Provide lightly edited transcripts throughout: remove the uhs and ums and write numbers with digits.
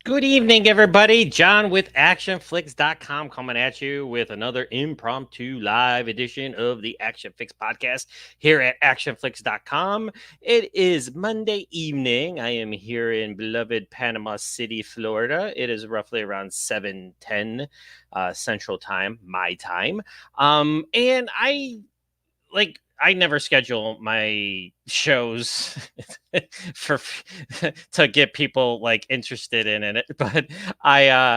Good evening, everybody. John with Action-Flix.com coming at you with another impromptu live edition of the Action-Flix podcast here at Action-Flix.com. It is Monday evening. I am here in beloved Panama City, Florida. It is roughly around 7:10 Central Time, my time. And I never schedule my shows for to get people like interested in it, but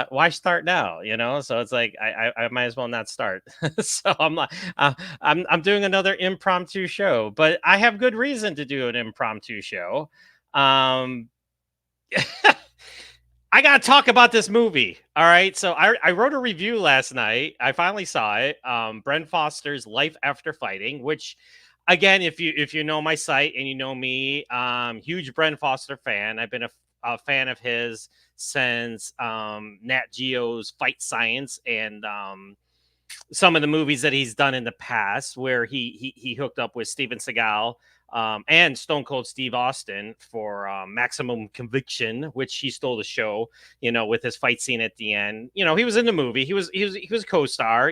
why start now, so it's like I might as well not start. So I'm like I'm doing another impromptu show, but I have good reason to do an impromptu show. um I gotta talk about this movie. All right. So I wrote a review last night. I finally saw it. Bren Foster's Life After Fighting, which again, if you know my site and you know me, huge Bren Foster fan. I've been a fan of his since Nat Geo's Fight Science and some of the movies that he's done in the past, where he hooked up with Steven Seagal and Stone Cold Steve Austin for Maximum Conviction, which he stole the show, with his fight scene at the end. He was in the movie. He was a co-star,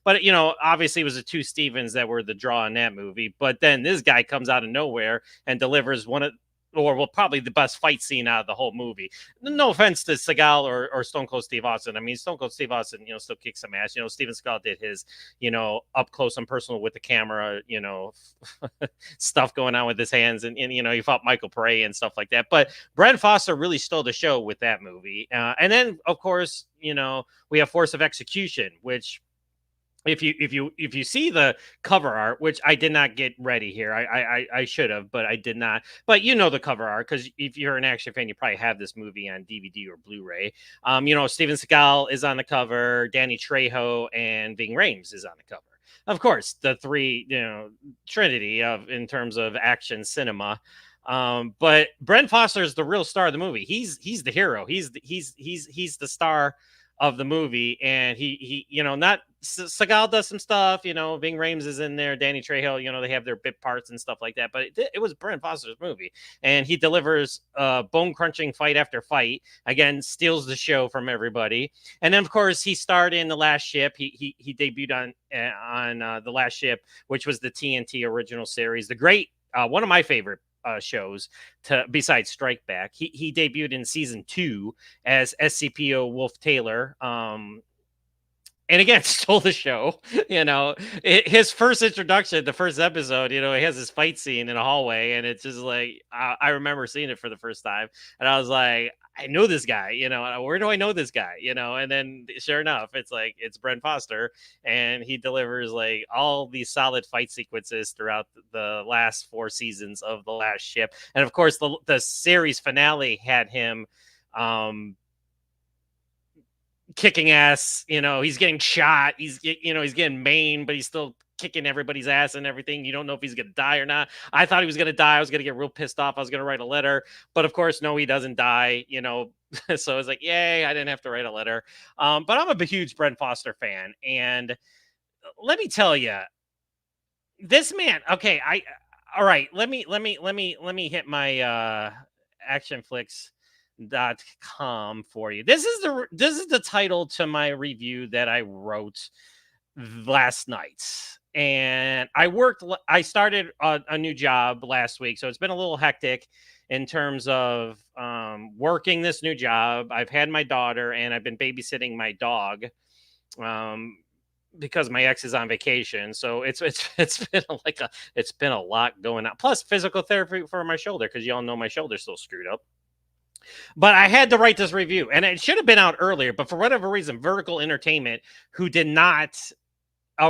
but obviously it was the two Stevens that were the draw in that movie. But then this guy comes out of nowhere and delivers one of or well, probably the best fight scene out of the whole movie. No offense to Seagal or Stone Cold Steve Austin. I mean, Stone Cold Steve Austin, still kicks some ass. Steven Seagal did his, up close and personal with the camera, stuff going on with his hands, and he fought Michael Pare and stuff like that. But Bren Foster really stole the show with that movie. And then, of course, we have Force of Execution, which if you see the cover art, which I did not get ready here, I should have, but I did not. But the cover art, because if you're an action fan, you probably have this movie on DVD or Blu-ray. Steven Seagal is on the cover, Danny Trejo and Ving Rhames is on the cover. Of course, the three, trinity of in terms of action cinema. But Bren Foster is the real star of the movie. He's the hero. He's the star of the movie, and he not Seagal does some stuff, Ving Rhames is in there, Danny Trejo, they have their bit parts and stuff like that, but it was Bren Foster's movie, and he delivers bone crunching fight after fight, again steals the show from everybody. And then of course he starred in The Last Ship. He debuted on The Last Ship, which was the TNT original series, the great one of my favorite shows to besides Strike Back. He debuted in season 2 as SCPO Wolf Taylor. And again, stole the show. His first introduction, the first episode, he has this fight scene in a hallway, and it's just like I remember seeing it for the first time, and I was like, I know this guy. Where do I know this guy? And then sure enough, it's Bren Foster, and he delivers like all these solid fight sequences throughout the last 4 seasons of The Last Ship, and of course the series finale had him. Kicking ass, he's getting shot, he's getting maimed, but he's still kicking everybody's ass and everything. You don't know if he's gonna die or not. I thought he was gonna die. I was gonna get real pissed off. I was gonna write a letter, but of course, no, he doesn't die. So I was like, yay, I didn't have to write a letter. But I'm a huge Bren Foster fan, and let me tell you, this man. Okay, all right. Let me hit my actionflix.com for you. This is the title to my review that I wrote last night. And I started a new job last week, so it's been a little hectic in terms of working this new job. I've had my daughter, and I've been babysitting my dog. Because my ex is on vacation, so it's been it's been a lot going on. Plus physical therapy for my shoulder, because y'all know my shoulder's still screwed up. But I had to write this review, and it should have been out earlier. But for whatever reason, Vertical Entertainment, who did not,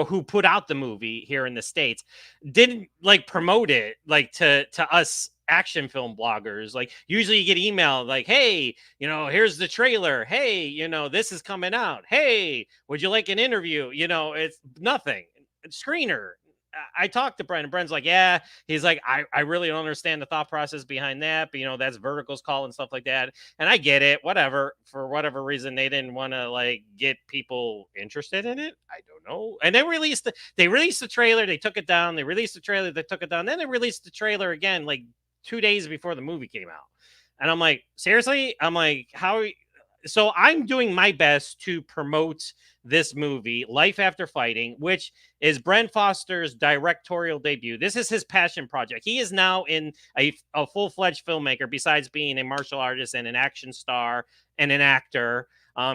who put out the movie here in the States, didn't promote it to us action film bloggers. Like usually you get email like, hey, here's the trailer. Hey, this is coming out. Hey, would you like an interview? It's nothing. Screener. I talked to Bren, and Bren's like, yeah, he's like, I really don't understand the thought process behind that, but that's Vertical's call and stuff like that. And I get it, whatever, for whatever reason, they didn't want to get people interested in it. I don't know. And they released the trailer. They took it down. They released the trailer. They took it down. Then they released the trailer again, 2 days before the movie came out. And I'm like, seriously? I'm like, how so I'm doing my best to promote this movie, Life After Fighting, which is Bren Foster's directorial debut. This is his passion project. He is now a full-fledged filmmaker, besides being a martial artist and an action star and an actor.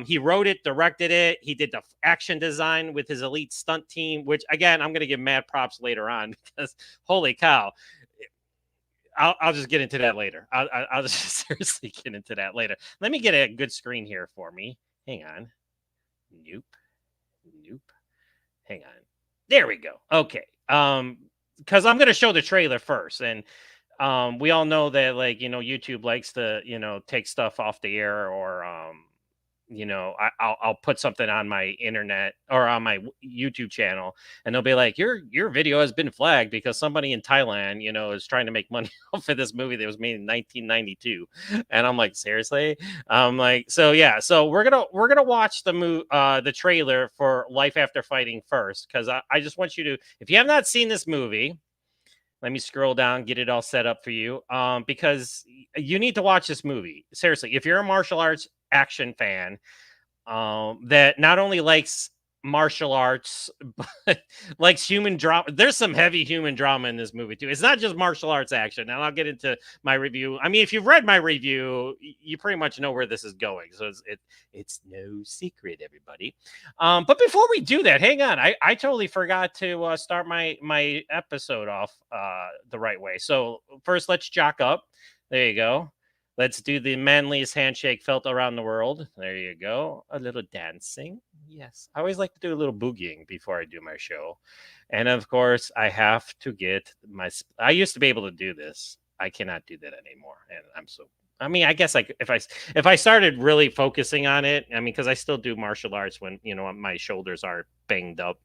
He wrote it, directed it. He did the action design with his elite stunt team, which, again, I'm going to give mad props later on because, holy cow. I'll just get into that later. I'll just seriously get into that later. Let me get a good screen here for me. Hang on. Nope. Hang on. There we go. Okay. Because I'm going to show the trailer first. And we all know that, like, YouTube likes to, take stuff off the air, or I'll put something on my internet or on my YouTube channel, and they'll be like, your video has been flagged because somebody in Thailand, is trying to make money off of this movie that was made in 1992. And I'm like, seriously? I'm like, so yeah, so we're gonna watch the trailer for Life After Fighting first, because I just want you to, if you have not seen this movie, let me scroll down, get it all set up for you, because you need to watch this movie. Seriously, if you're a martial arts action fan that not only likes martial arts but likes human drama. There's some heavy human drama in this movie too. It's not just martial arts action. And I'll get into my review. I mean, if you've read my review, you pretty much know where this is going. So it's no secret, everybody. But before we do that, hang on. I totally forgot to start my episode off the right way. So first, let's jock up. There you go. Let's do the manliest handshake felt around the world. There you go. A little dancing. Yes. I always like to do a little boogieing before I do my show. And of course, I have to get I used to be able to do this. I cannot do that anymore. And I guess like if I started really focusing on it, because I still do martial arts when, my shoulders are banged up,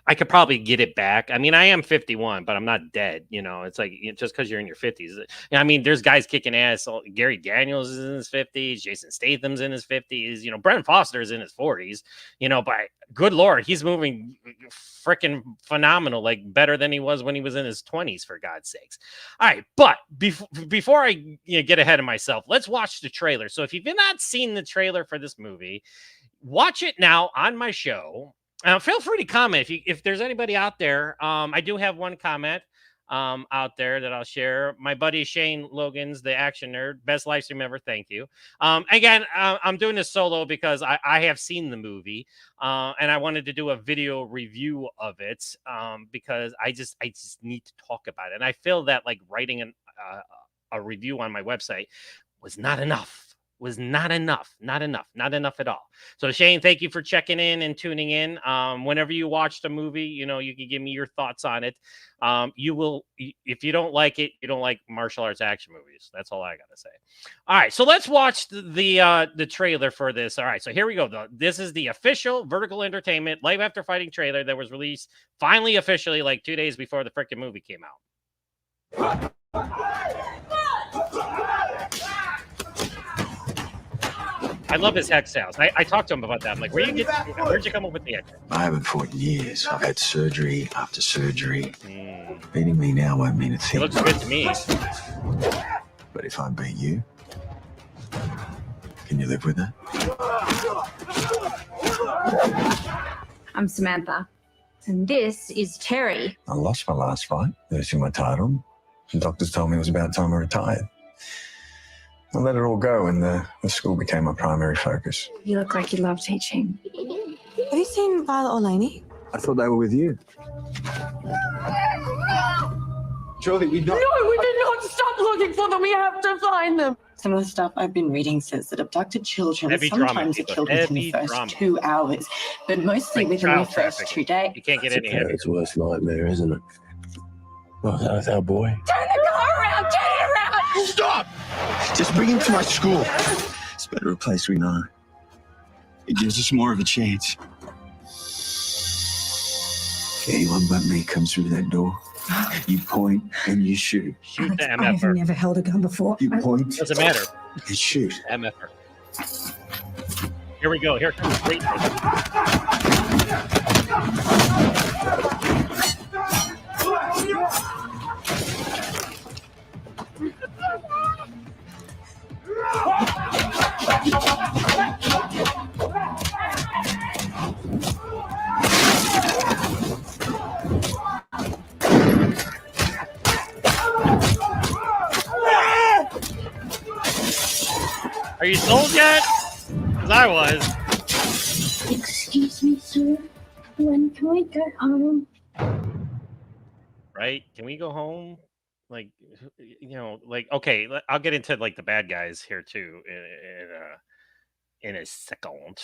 I could probably get it back. I am 51, but I'm not dead. It's like, just because you're in your 50s. There's guys kicking ass. Gary Daniels is in his 50s. Jason Statham's in his 50s. Bren Foster's in his 40s. But good Lord, he's moving freaking phenomenal, like better than he was when he was in his 20s, for God's sakes. All right, but before I get ahead of myself, let's watch the trailer. So if you've not seen the trailer for this movie, watch it now on my show. Feel free to comment if there's anybody out there. I do have one comment out there that I'll share. My buddy Shane Logan's the action nerd. Best live stream ever. Thank you. Again, I'm doing this solo because I have seen the movie and I wanted to do a video review of it because I just need to talk about it. And I feel that like writing a review on my website was not enough. Not enough at all. So Shane, thank you for checking in and tuning in. Whenever you watch the movie, you can give me your thoughts on it. You will, if you don't like it, you don't like martial arts action movies. That's all I gotta say. All right, so let's watch the trailer for this. All right, so here we go. This is the official Vertical Entertainment Life After Fighting trailer that was released finally officially like 2 days before the freaking movie came out. I love his hex sounds. I talked to him about that. I'm like, where'd you come up with the hex? I haven't fought in years. I've had surgery after surgery. Beating me now won't mean a thing. It looks good to me. But if I beat you, can you live with that? I'm Samantha. And this is Terry. I lost my last fight, losing my title. The doctors told me it was about time I retired. I let it all go, and the school became my primary focus. You look like you love teaching. Have you seen Violet or Lainey? I thought they were with you. Surely we don't. No, we did not stop looking for them. We have to find them. Some of the stuff I've been reading says that abducted children sometimes are killed within the first 2 hours, but mostly within the first 2 days. You can't get any heavier. It's worst nightmare, isn't it? Oh, that's our boy. Turn the car around! Turn it around! Stop! Just bring him to my school. It's better a place we know. It gives us more of a chance. If anyone but me comes through that door, you point and you shoot. Shoot the I have MFR. never held a gun before. You point Doesn't matter. and shoot. MFR. Here we go. Here comes great. you sold yet? Because I was. Excuse me, sir. When can we go home? Right? Can we go home? Like, like, okay, I'll get into like the bad guys here too in a second.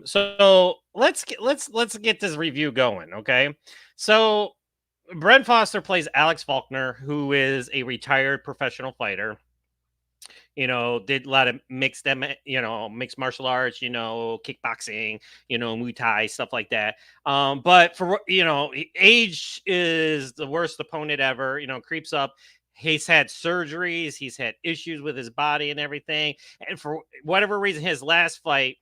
So let's get this review going, okay? So Bren Foster plays Alex Faulkner, who is a retired professional fighter. Did a lot of mixed martial arts, kickboxing, Muay Thai, stuff like that. But for age is the worst opponent ever. Creeps up. He's had surgeries. He's had issues with his body and everything. And for whatever reason, his last fight,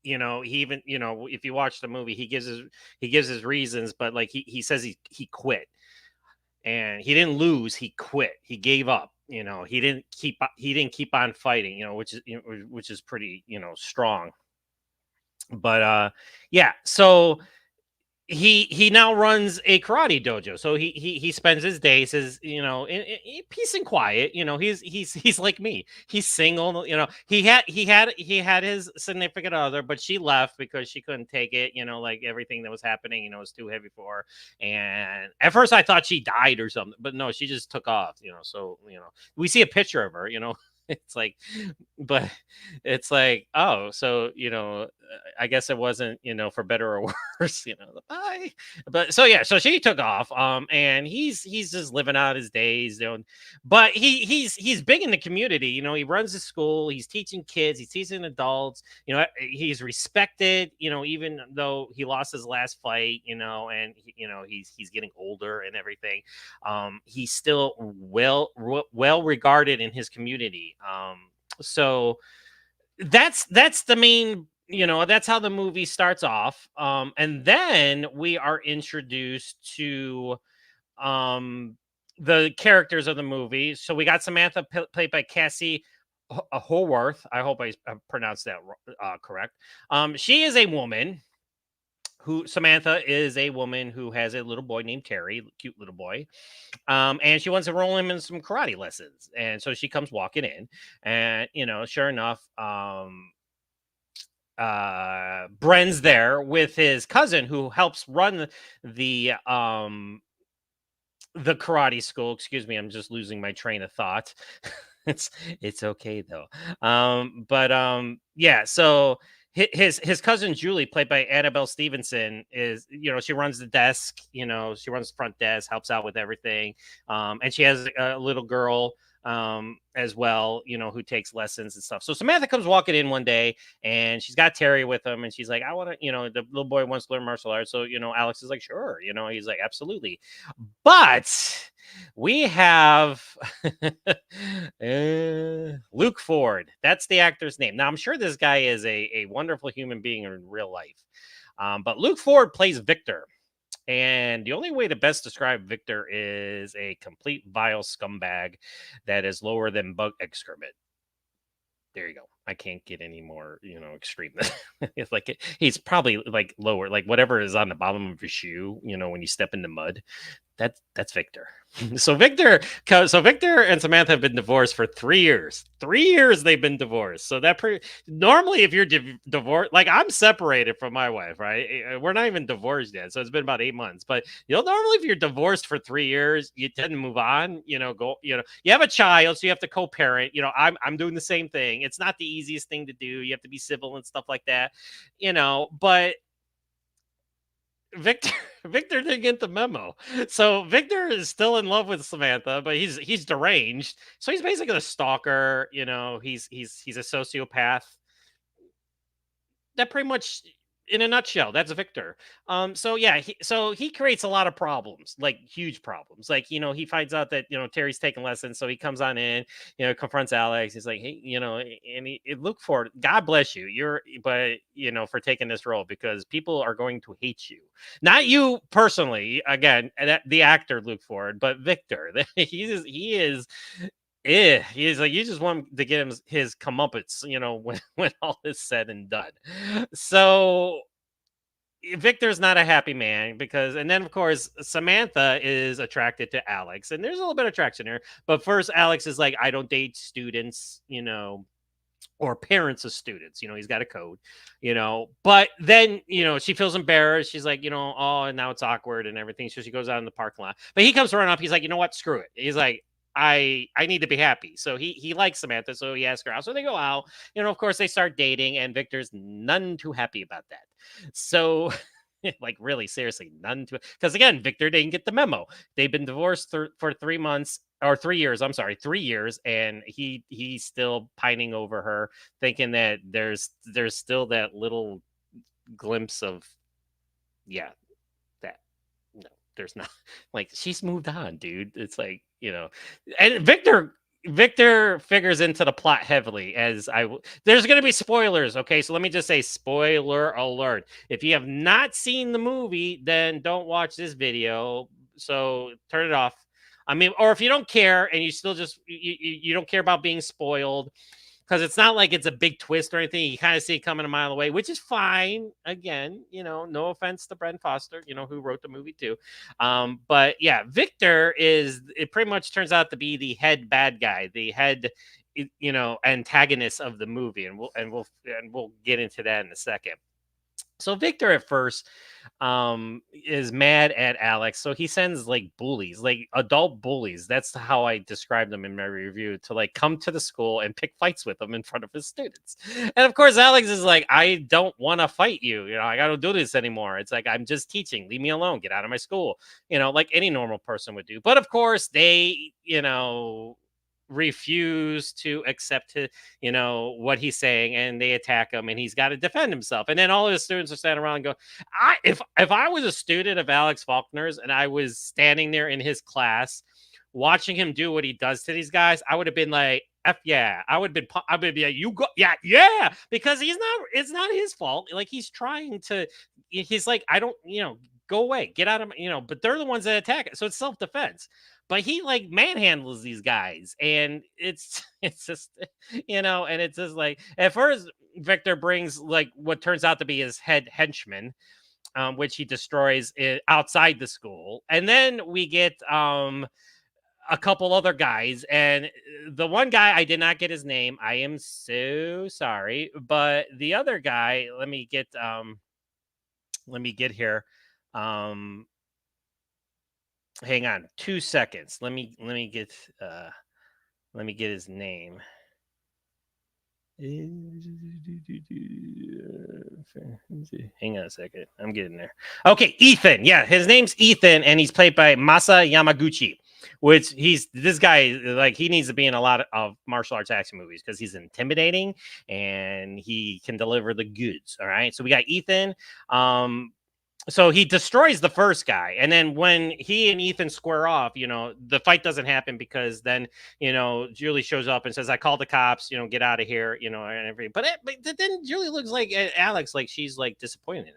he even, if you watch the movie, he gives his reasons, but like he says he quit. And he didn't lose, he quit. He gave up. He didn't keep on fighting, which is pretty, strong. But yeah, so he now runs a karate dojo. So he spends his days in peace and quiet. He's like me. He's single. He had his significant other, but she left because she couldn't take it. Like everything that was happening. Was too heavy for her. And at first I thought she died or something, but no, she just took off. So we see a picture of her. It's like, but it's like, oh, so I guess it wasn't for better or worse. Bye. But so yeah, so she took off, and he's just living out his days doing, but he's big in the community. He runs a school, he's teaching kids, he's teaching adults. He's respected. Even though he lost his last fight, and he's getting older and everything. He's still well regarded in his community. So that's the main, that's how the movie starts off. And then we are introduced to the characters of the movie. So we got Samantha played by Cassie Howarth. I hope I pronounced that correct. She is a woman Samantha is a woman who has a little boy named Terry, cute little boy. And she wants to enroll him in some karate lessons. And so she comes walking in, and, sure enough, Bren's there with his cousin who helps run the karate school. Excuse me, I'm just losing my train of thought. it's okay though. Yeah, so his cousin Julie, played by Annabelle Stevenson, is she runs the desk. She runs the front desk, helps out with everything. And she has a little girl as well, who takes lessons and stuff. So Samantha comes walking in one day, and she's got Terry with him, and she's like, I want to, the little boy wants to learn martial arts. So Alex is like, sure, he's like, absolutely. But we have Luke Ford. That's the actor's name. Now I'm sure this guy is a wonderful human being in real life. But Luke Ford plays Victor. And the only way to best describe Victor is a complete vile scumbag that is lower than bug excrement. There you go. I can't get any more, extreme. It's like he's probably like lower, like whatever is on the bottom of your shoe, when you step in the mud. That's Victor. So Victor and Samantha have been divorced for 3 years. 3 years they've been divorced. So normally if you're divorced, like I'm separated from my wife, right? We're not even divorced yet, so it's been about 8 months. But normally if you're divorced for 3 years, you tend to move on. You have a child, so you have to co-parent. I'm doing the same thing. It's not the easiest thing to do. You have to be civil and stuff like that. But Victor didn't get the memo. So Victor is still in love with Samantha, but he's deranged. So he's basically a stalker. He's a sociopath. That pretty much, in a nutshell, that's Victor. So yeah, he creates a lot of problems, like huge problems. Like, he finds out that, Terry's taking lessons. So he comes on in, confronts Alex. He's like, hey, and look for it. God bless you. But for taking this role, because people are going to hate you. Not you personally, again, the actor Luke Ford, but Victor. He is. He's like, you just want to get him his comeuppance, when all is said and done. So Victor's not a happy man and then of course Samantha is attracted to Alex, and there's a little bit of attraction here. But first, Alex is like, I don't date students, or parents of students. He's got a code, but then, she feels embarrassed. She's like, oh, and now it's awkward and everything. So she goes out in the parking lot, but he comes running up. He's like, you know what? Screw it. He's like, I need to be happy. So he likes Samantha. So he asks her out. So they go out, of course they start dating, and Victor's none too happy about that. So like, really, seriously, none too, because again, Victor didn't get the memo. They've been divorced for 3 months. Or 3 years, I'm sorry, 3 years, and he's still pining over her, thinking that there's still that little glimpse of, that no, there's not. Like, she's moved on, dude. It's like, and Victor figures into the plot heavily, there's going to be spoilers. Okay, so let me just say, spoiler alert. If you have not seen the movie, then don't watch this video. So turn it off. I mean, or if you don't care and you still just, you don't care about being spoiled, because it's not like it's a big twist or anything. You kind of see it coming a mile away, which is fine. Again, no offense to Bren Foster, who wrote the movie too. But yeah, Victor it pretty much turns out to be the head bad guy, the head, antagonist of the movie. And we'll get into that in a second. So Victor at first is mad at Alex. So he sends like bullies, like adult bullies. That's how I described them in my review, to like come to the school and pick fights with them in front of his students. And of course, Alex is like, I don't want to fight you. I got to do this anymore. It's like, I'm just teaching. Leave me alone. Get out of my school. Like any normal person would do. But of course, they, refuse to accept what he's saying, and they attack him, and he's got to defend himself. And then all of his students are standing around and go, if I was a student of Alex Faulkner's and I was standing there in his class watching him do what he does to these guys, I would have been like, F yeah. I would be like, you go, yeah, because it's not his fault. Like, he's like, I don't, go away, get out of my, but they're the ones that attack it. So it's self-defense. But he like manhandles these guys, and it's just, and it's just like, at first Victor brings like what turns out to be his head henchman, which he destroys outside the school. And then we get a couple other guys, and the one guy, I did not get his name. I am so sorry. But the other guy, let me get here. Hang on 2 seconds. Let me get his name. Hang on a second. I'm getting there. Okay, Ethan. Yeah, his name's Ethan, and he's played by Masa Yamaguchi, which this guy, like, he needs to be in a lot of martial arts action movies because he's intimidating and he can deliver the goods. All right. So we got Ethan. So he destroys the first guy, and then when he and Ethan square off, the fight doesn't happen, because then, Julie shows up and says, I called the cops, get out of here, and everything. But then Julie looks like at Alex, like she's like disappointed in him.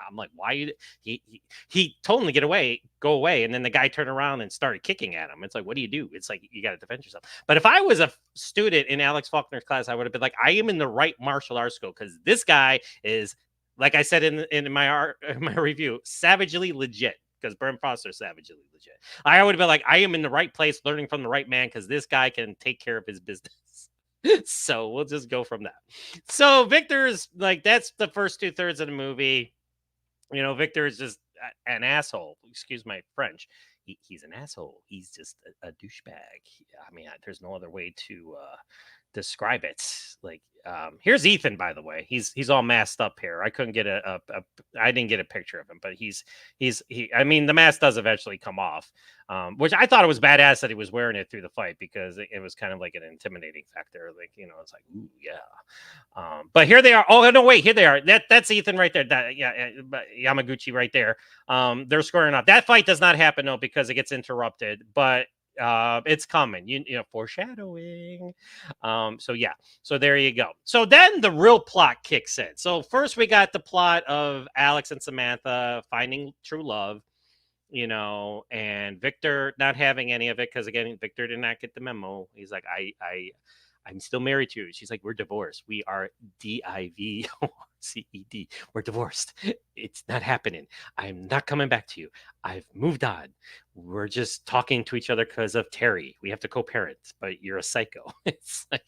I'm like, why? He told him to go away. And then the guy turned around and started kicking at him. It's like, what do you do? It's like, you got to defend yourself. But if I was a student in Alex Faulkner's class, I would have been like, I am in the right martial arts school, because this guy is, like I said in my review, savagely legit, because Bren Foster is savagely legit. I would have been like, I am in the right place, learning from the right man, because this guy can take care of his business. So we'll just go from that. So Victor's like, that's the first 2/3 of the movie. Victor is just an asshole. Excuse my French. He's an asshole. He's just a douchebag. I mean, there's no other way to describe it. Like, here's Ethan, by the way. He's all masked up here. I couldn't get I didn't get a picture of him, but I mean, the mask does eventually come off, which I thought it was badass that he was wearing it through the fight, because it was kind of like an intimidating factor. Like, it's like, ooh, yeah. But here they are. Oh no, wait, here they are. That's Ethan right there. Yamaguchi right there. They're squaring off. That fight does not happen though, because it gets interrupted, but it's coming, foreshadowing. So there you go. So then the real plot kicks in. So first we got the plot of Alex and Samantha finding true love, and Victor not having any of it, because again, Victor did not get the memo. He's like, I'm still married to you. She's like, we're divorced. We are DIVORCED. We're divorced. It's not happening. I'm not coming back to you. I've moved on. We're just talking to each other because of Terry. We have to co-parent, but you're a psycho. It's like,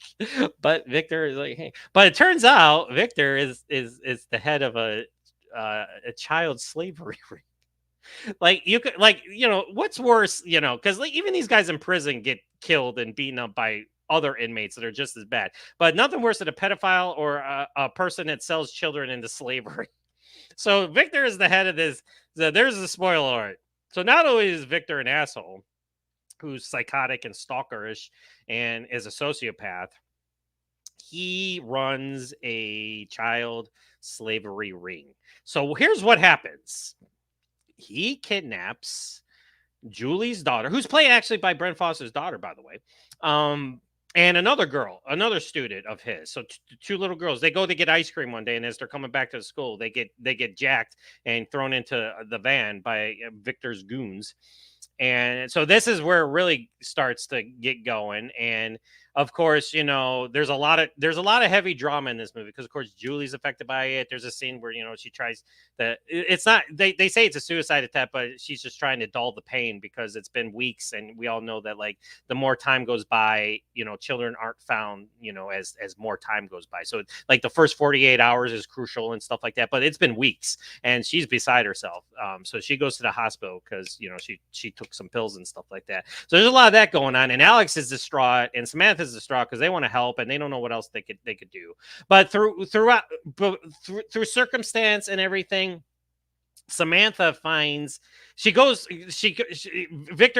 but Victor is like, hey. But it turns out Victor is the head of a child slavery ring. Like you could, like, what's worse, because like even these guys in prison get killed and beaten up by other inmates that are just as bad, but nothing worse than a pedophile or a person that sells children into slavery. So Victor is the head of this. There's the spoiler alert. So not only is Victor an asshole who's psychotic and stalkerish and is a sociopath, he runs a child slavery ring. So here's what happens. He kidnaps Julie's daughter, who's played actually by Bren Foster's daughter, by the way, and another girl, another student of his. So two little girls. They go to get ice cream one day, and as they're coming back to the school, they get jacked and thrown into the van by Victor's goons. And so this is where it really starts to get going. And of course, there's a lot of heavy drama in this movie because of course Julie's affected by it. There's a scene where she tries it's not, they say it's a suicide attempt, but she's just trying to dull the pain because it's been weeks, and we all know that like the more time goes by, children aren't found, as more time goes by. So like the first 48 hours is crucial and stuff like that, but it's been weeks and she's beside herself. So she goes to the hospital because she took some pills and stuff like that. So there's a lot of that going on, and Alex is distraught and Samantha is distraught because they want to help and they don't know what else they could do. But through circumstance and everything, Samantha finds Victor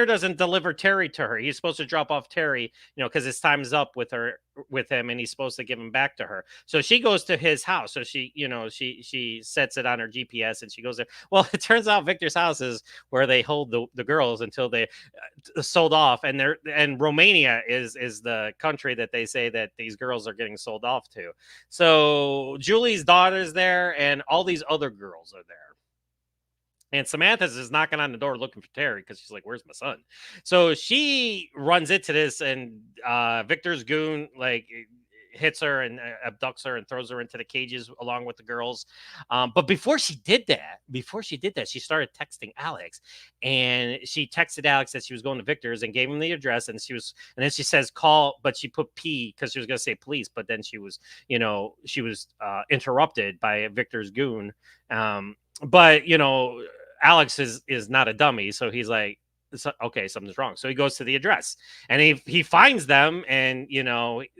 doesn't deliver Terry to her. He's supposed to drop off Terry, because his time's up with him, and he's supposed to give him back to her. So she goes to his house. So she sets it on her GPS and she goes there. Well, it turns out Victor's house is where they hold the girls until they sold off, and Romania is the country that they say that these girls are getting sold off to. So Julie's daughter's there, and all these other girls are there. And Samantha's is knocking on the door looking for Terry because she's like, where's my son? So she runs into this, and Victor's goon like hits her and abducts her and throws her into the cages along with the girls. But before she did that, she started texting Alex, and she texted Alex that she was going to Victor's and gave him the address. And then she says call, but she put P because she was going to say police. But then she was interrupted by Victor's goon. But Alex is not a dummy, so he's like, okay, something's wrong. So he goes to the address, and he finds them, and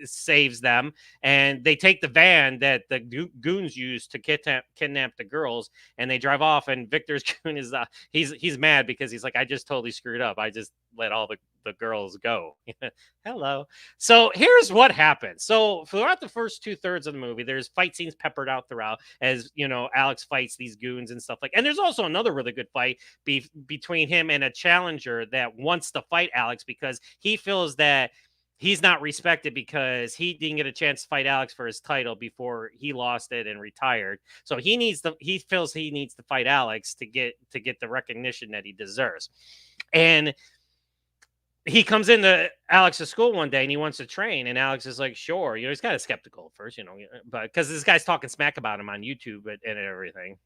saves them, and they take the van that the goons use to kidnap the girls, and they drive off. And Victor's goon is he's mad because he's like, I just totally screwed up. I just let all the girls go. Hello. So here's what happens. So throughout the first 2/3 of the movie, there's fight scenes peppered out throughout as Alex fights these goons and stuff like. And there's also another really good fight between him and a challenger that wants to fight Alex because he feels that he's not respected because he didn't get a chance to fight Alex for his title before he lost it and retired. So he feels he needs to fight Alex to get the recognition that he deserves. And he comes into Alex's school one day and he wants to train, and Alex is like, sure. He's kind of skeptical at first, but because this guy's talking smack about him on YouTube and everything,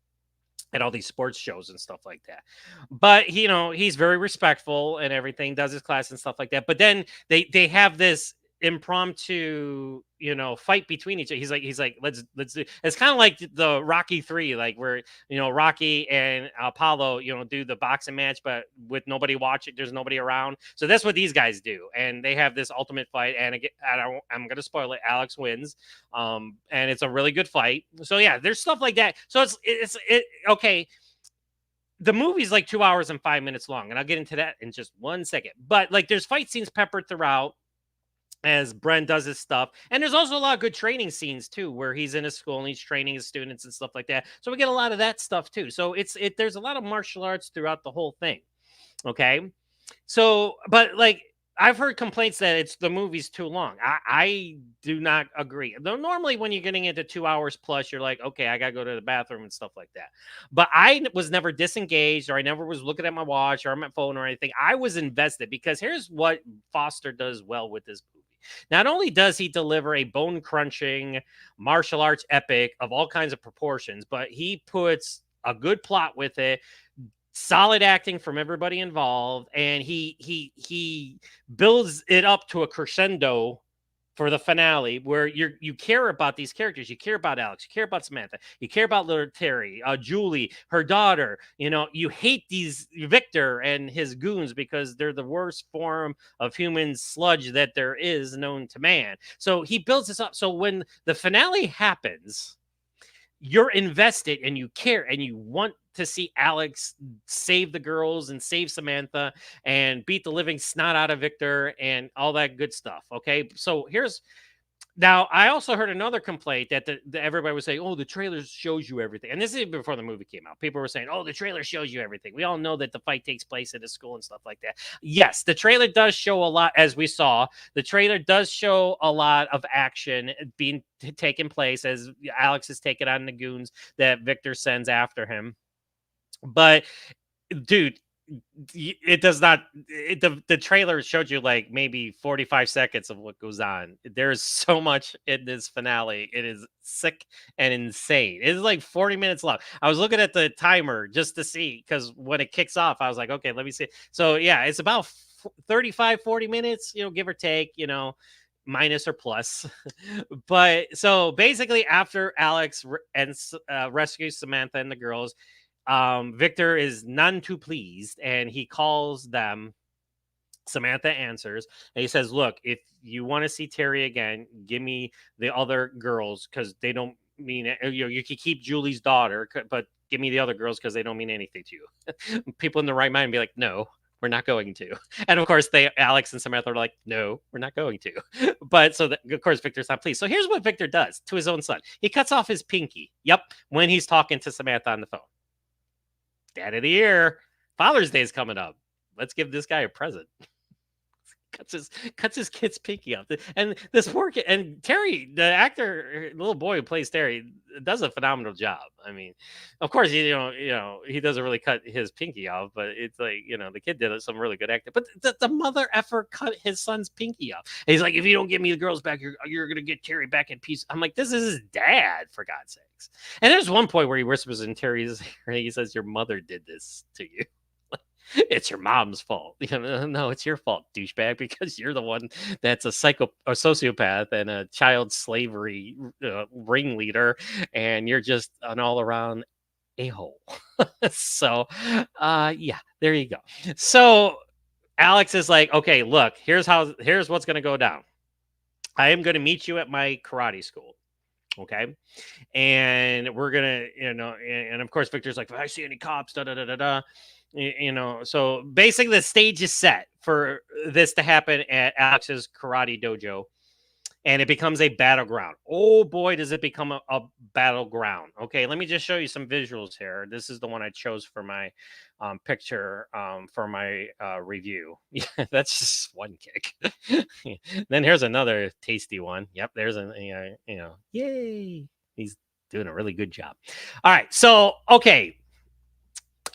at all these sports shows and stuff like that. But he's very respectful and everything, does his class and stuff like that. But then they have this impromptu fight between each other. He's like let's do. It's kind of like the Rocky 3, like where Rocky and Apollo do the boxing match, but with nobody watching, there's nobody around. So that's what these guys do, and they have this ultimate fight. And again, I'm gonna spoil it, Alex wins, and it's a really good fight. So yeah, there's stuff like that. So it's okay. The movie's like 2 hours and 5 minutes long, and I'll get into that in just 1 second. But like there's fight scenes peppered throughout as Bren does his stuff. And there's also a lot of good training scenes too, where he's in a school and he's training his students and stuff like that. So we get a lot of that stuff too. So there's a lot of martial arts throughout the whole thing. Okay. So, but like, I've heard complaints that the movie's too long. I do not agree. Though normally when you're getting into 2 hours plus, you're like, okay, I got to go to the bathroom and stuff like that. But I was never disengaged, or I never was looking at my watch or my phone or anything. I was invested because here's what Foster does well with this movie. Not only does he deliver a bone-crunching martial arts epic of all kinds of proportions, but he puts a good plot with it, solid acting from everybody involved, and he builds it up to a crescendo for the finale, where you care about these characters. You care about Alex, you care about Samantha, you care about little Terry, Julie, her daughter. You hate these Victor and his goons because they're the worst form of human sludge that there is known to man. So he builds this up. So when the finale happens, you're invested and you care and you want to see Alex save the girls and save Samantha and beat the living snot out of Victor and all that good stuff. Okay. So now I also heard another complaint that everybody was saying, oh, the trailer shows you everything. And this is before the movie came out. People were saying, oh, the trailer shows you everything. We all know that the fight takes place at a school and stuff like that. Yes, the trailer does show a lot, as we saw. The trailer does show a lot of action being taking place as Alex is taking on the goons that Victor sends after him. But, dude, it does not. The trailer showed you like maybe 45 seconds of what goes on. There's so much in this finale. It is sick and insane. It is like 40 minutes long. I was looking at the timer just to see, because when it kicks off, I was like, okay, let me see. So yeah, it's about 35, 40 minutes, give or take, minus or plus. But so basically, after Alex rescues Samantha and the girls, Victor is none too pleased, and he calls them. Samantha answers, and he says, look, if you want to see Terry again, give me the other girls, because they don't mean it. You can keep Julie's daughter, but give me the other girls because they don't mean anything to you. People in the right mind be like, no, we're not going to. And of course, Alex and Samantha are like, no, we're not going to. But so of course, Victor's not pleased. So here's what Victor does to his own son. He cuts off his pinky. Yep. When he's talking to Samantha on the phone. Dad of the year. Father's Day is coming up. Let's give this guy a present. Cuts his kid's pinky off. And this poor kid, and Terry, the actor, little boy who plays Terry, does a phenomenal job. I mean, of course, he doesn't really cut his pinky off, but it's like, the kid did some really good acting. But the mother effer cut his son's pinky off. And he's like, if you don't get me the girls back, you're gonna get Terry back in peace. I'm like, this is his dad, for God's sakes. And there's one point where he whispers in Terry's ear, he says, your mother did this to you. It's your mom's fault. No, it's your fault, douchebag, because you're the one that's a sociopath and a child slavery ringleader, and you're just an all-around a-hole. So, yeah, there you go. So Alex is like, okay, look, here's what's going to go down. I am going to meet you at my karate school. Okay. And we're going to, and of course, Victor's like, if I see any cops, so basically the stage is set for this to happen at Alex's karate dojo, and it becomes a battleground. Oh boy, does it become a battleground. Okay, let me just show you some visuals here. This is the one I chose for my picture for my review. Yeah, that's just one kick. Then here's another tasty one. Yep, there's yay. He's doing a really good job. All right, so okay.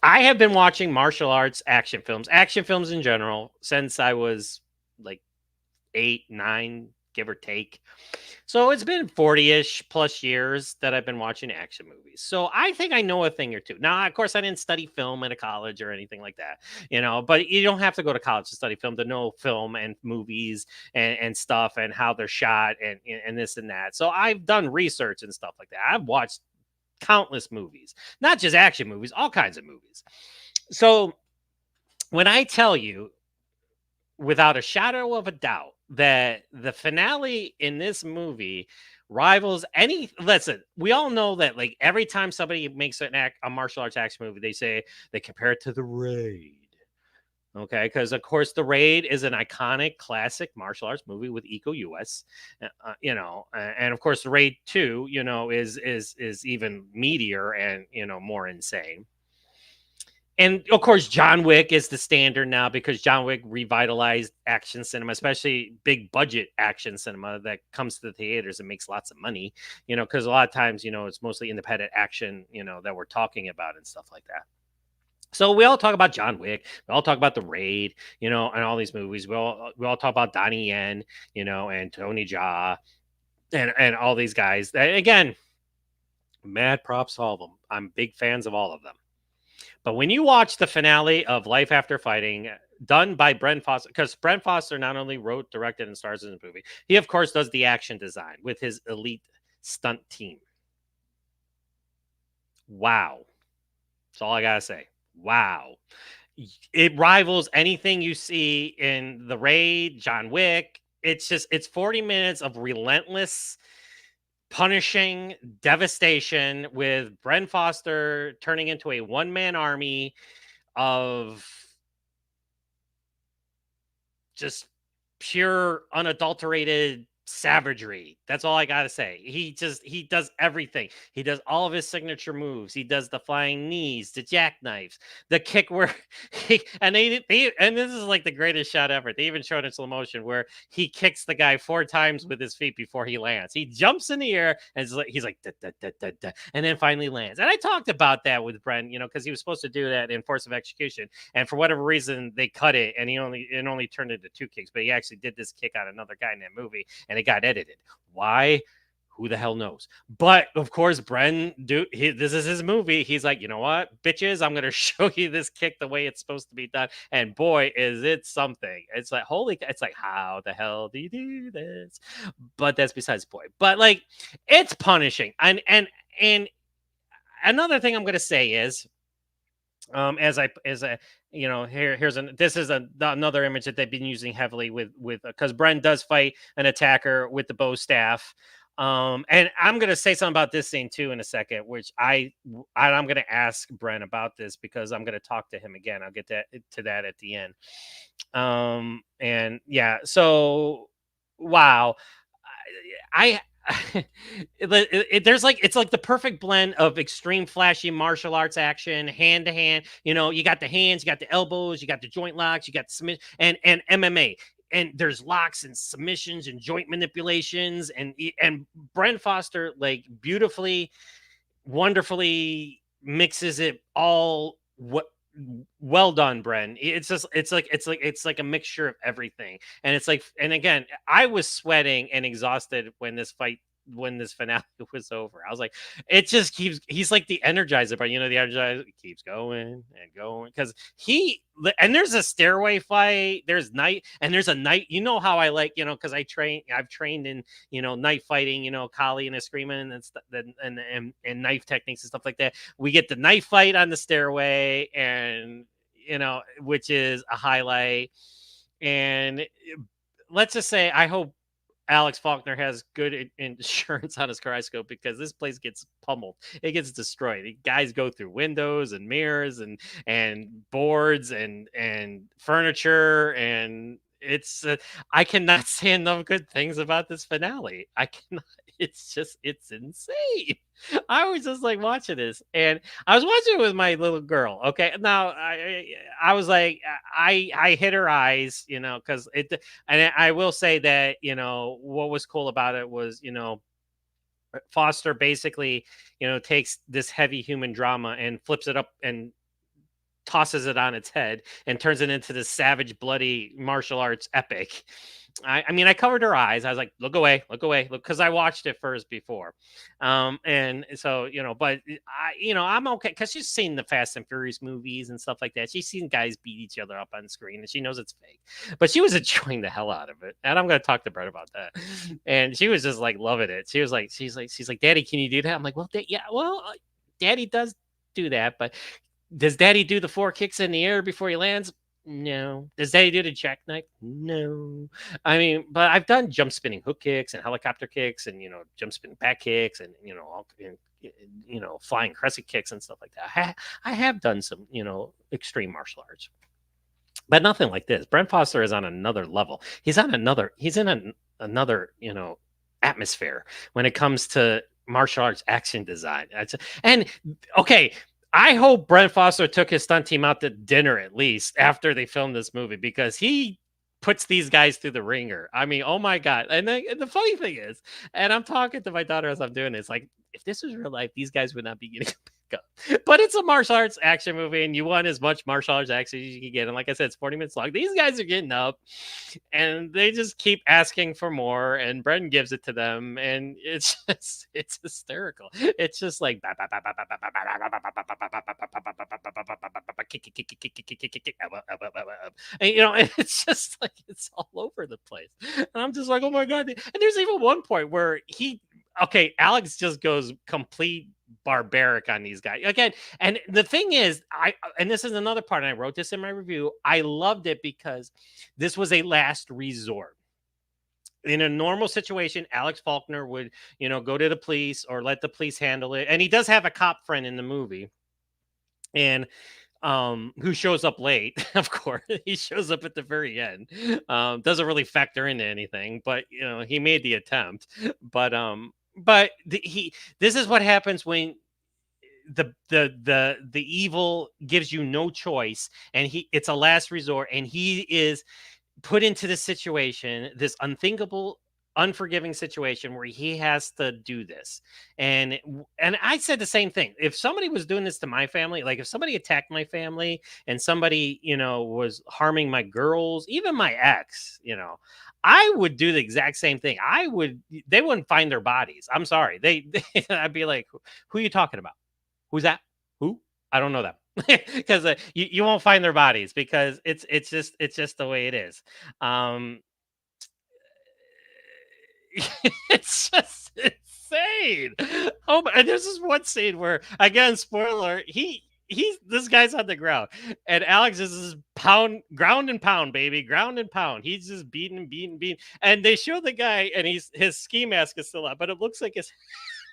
I have been watching martial arts action films in general, since I was like 8, 9, give or take. So it's been 40-ish plus years that I've been watching action movies. So I think I know a thing or two. Now, of course, I didn't study film at a college or anything like that, but you don't have to go to college to study film to know film and movies and stuff and how they're shot and this and that. So I've done research and stuff like that. I've watched countless movies, not just action movies, all kinds of movies. So when I tell you without a shadow of a doubt that the finale in this movie rivals listen, we all know that like every time somebody makes a martial arts action movie, they say they compare it to The Raid. Okay, because of course The Raid is an iconic classic martial arts movie with Eco US, and of course The Raid 2, is even meatier and more insane. And of course John Wick is the standard now, because John Wick revitalized action cinema, especially big budget action cinema that comes to the theaters and makes lots of money, because a lot of times it's mostly independent action, that we're talking about and stuff like that. So we all talk about John Wick, we all talk about The Raid, and all these movies. We all talk about Donnie Yen, and Tony Jaa, and all these guys. And again, mad props to all of them. I'm big fans of all of them. But when you watch the finale of Life After Fighting, done by Bren Foster, because Bren Foster not only wrote, directed, and stars in the movie, he of course does the action design with his elite stunt team. Wow. That's all I gotta say. Wow. It rivals anything you see in The Raid, John Wick. It's 40 minutes of relentless, punishing devastation with Bren Foster turning into a one-man army of just pure, unadulterated savagery. That's all I gotta say. He does everything. He does all of his signature moves. He does the flying knees, the jackknives, the kick where and this is like the greatest shot ever. They even showed in slow motion where he kicks the guy 4 times with his feet before he lands. He jumps in the air and he's like da, da, da, da, da, and then finally lands. And I talked about that with Bren, because he was supposed to do that in Force of Execution, and for whatever reason they cut it, and it only turned into 2 kicks, but he actually did this kick on another guy in that movie, and it got edited. Why? Who the hell knows? But of course, Bren, this is his movie. He's like, you know what, bitches, I'm gonna show you this kick the way it's supposed to be done. And boy, is it something! It's like it's like, how the hell do you do this? But that's besides the point. But like, it's punishing. And another thing I'm gonna say is, here's this is another image that they've been using heavily with because Bren does fight an attacker with the bow staff, and I'm gonna say something about this scene too in a second, which I'm gonna ask Bren about this because I'm gonna talk to him again. I'll get to that at the end. And yeah, so wow, I there's like, it's like the perfect blend of extreme flashy martial arts action, hand to hand. You got the hands, you got the elbows, you got the joint locks, you got the submission, and MMA. And there's locks and submissions and joint manipulations, and Bren Foster like beautifully, wonderfully mixes it all. Well done, Bren. It's like a mixture of everything. And it's like, and again, I was sweating and exhausted when this finale was over. I was like, it just he's like the Energizer, but the Energizer keeps going and going, because there's a stairway fight, there's night, and there's a night. How I like, because I've trained in, knife fighting, Kali and Eskrima and knife techniques and stuff like that. We get the knife fight on the stairway, and which is a highlight. And let's just say, I hope Alex Faulkner has good insurance on his Kaleidoscope, because this place gets pummeled. It gets destroyed. Guys go through windows and mirrors and boards and furniture, and it's I cannot say enough good things about this finale. I cannot. It's insane. I was just like watching this, and I was watching it with my little girl. Okay, now I was like, I hit her eyes, because it. And I will say that what was cool about it was Foster basically takes this heavy human drama and flips it up and tosses it on its head and turns it into this savage, bloody martial arts epic. I mean, I covered her eyes. I was like, look away, look, because I watched it first before. And so, but I'm okay, because she's seen the Fast and Furious movies and stuff like that. She's seen guys beat each other up on screen, and she knows it's fake, but she was enjoying the hell out of it. And I'm going to talk to Brett about that. And she was just like loving it. She's like, Daddy, can you do that? I'm like, well, Daddy does do that, but does Daddy do the 4 kicks in the air before he lands? No. Does Daddy do the jackknife? No. I mean, but I've done jump spinning hook kicks and helicopter kicks and jump spinning back kicks and flying crescent kicks and stuff like that. I have done some extreme martial arts, but nothing like this. Bren Foster is on another level. He's in another atmosphere when it comes to martial arts action design. And okay, I hope Bren Foster took his stunt team out to dinner at least after they filmed this movie, because he puts these guys through the ringer. I mean, oh my God. And the funny thing is, and I'm talking to my daughter as I'm doing this, like, if this was real life, these guys would not be getting But it's a martial arts action movie, and you want as much martial arts action as you can get. And like I said, it's 40 minutes long. These guys are getting up, and they just keep asking for more, and Bren gives it to them, and it's hysterical. It's just like, and it's just like it's all over the place. And I'm just like, oh my god! And there's even one point where Alex just goes complete barbaric on these guys again. And the thing is, and this is another part, and I wrote this in my review, I loved it because this was a last resort. In a normal situation, Alex Faulkner would, go to the police or let the police handle it. And he does have a cop friend in the movie, and who shows up late. Of course, he shows up at the very end. Doesn't really factor into anything, but he made the attempt. But this is what happens when the evil gives you no choice, and it's a last resort, and he is put into this situation, this unthinkable, unforgiving situation where he has to do this. And I said the same thing. If somebody was doing this to my family, like if somebody attacked my family and somebody, was harming my girls, even my ex, I would do the exact same thing. They wouldn't find their bodies. I'm sorry. I'd be like, who are you talking about? Who's that? Who? I don't know them. Because you won't find their bodies, because it's just the way it is. It's just insane. Oh, and there's this one scene where, again, spoiler, this guy's on the ground, and Alex is just ground and pound, baby, ground and pound. He's just beating, and they show the guy, and his ski mask is still on, but it looks like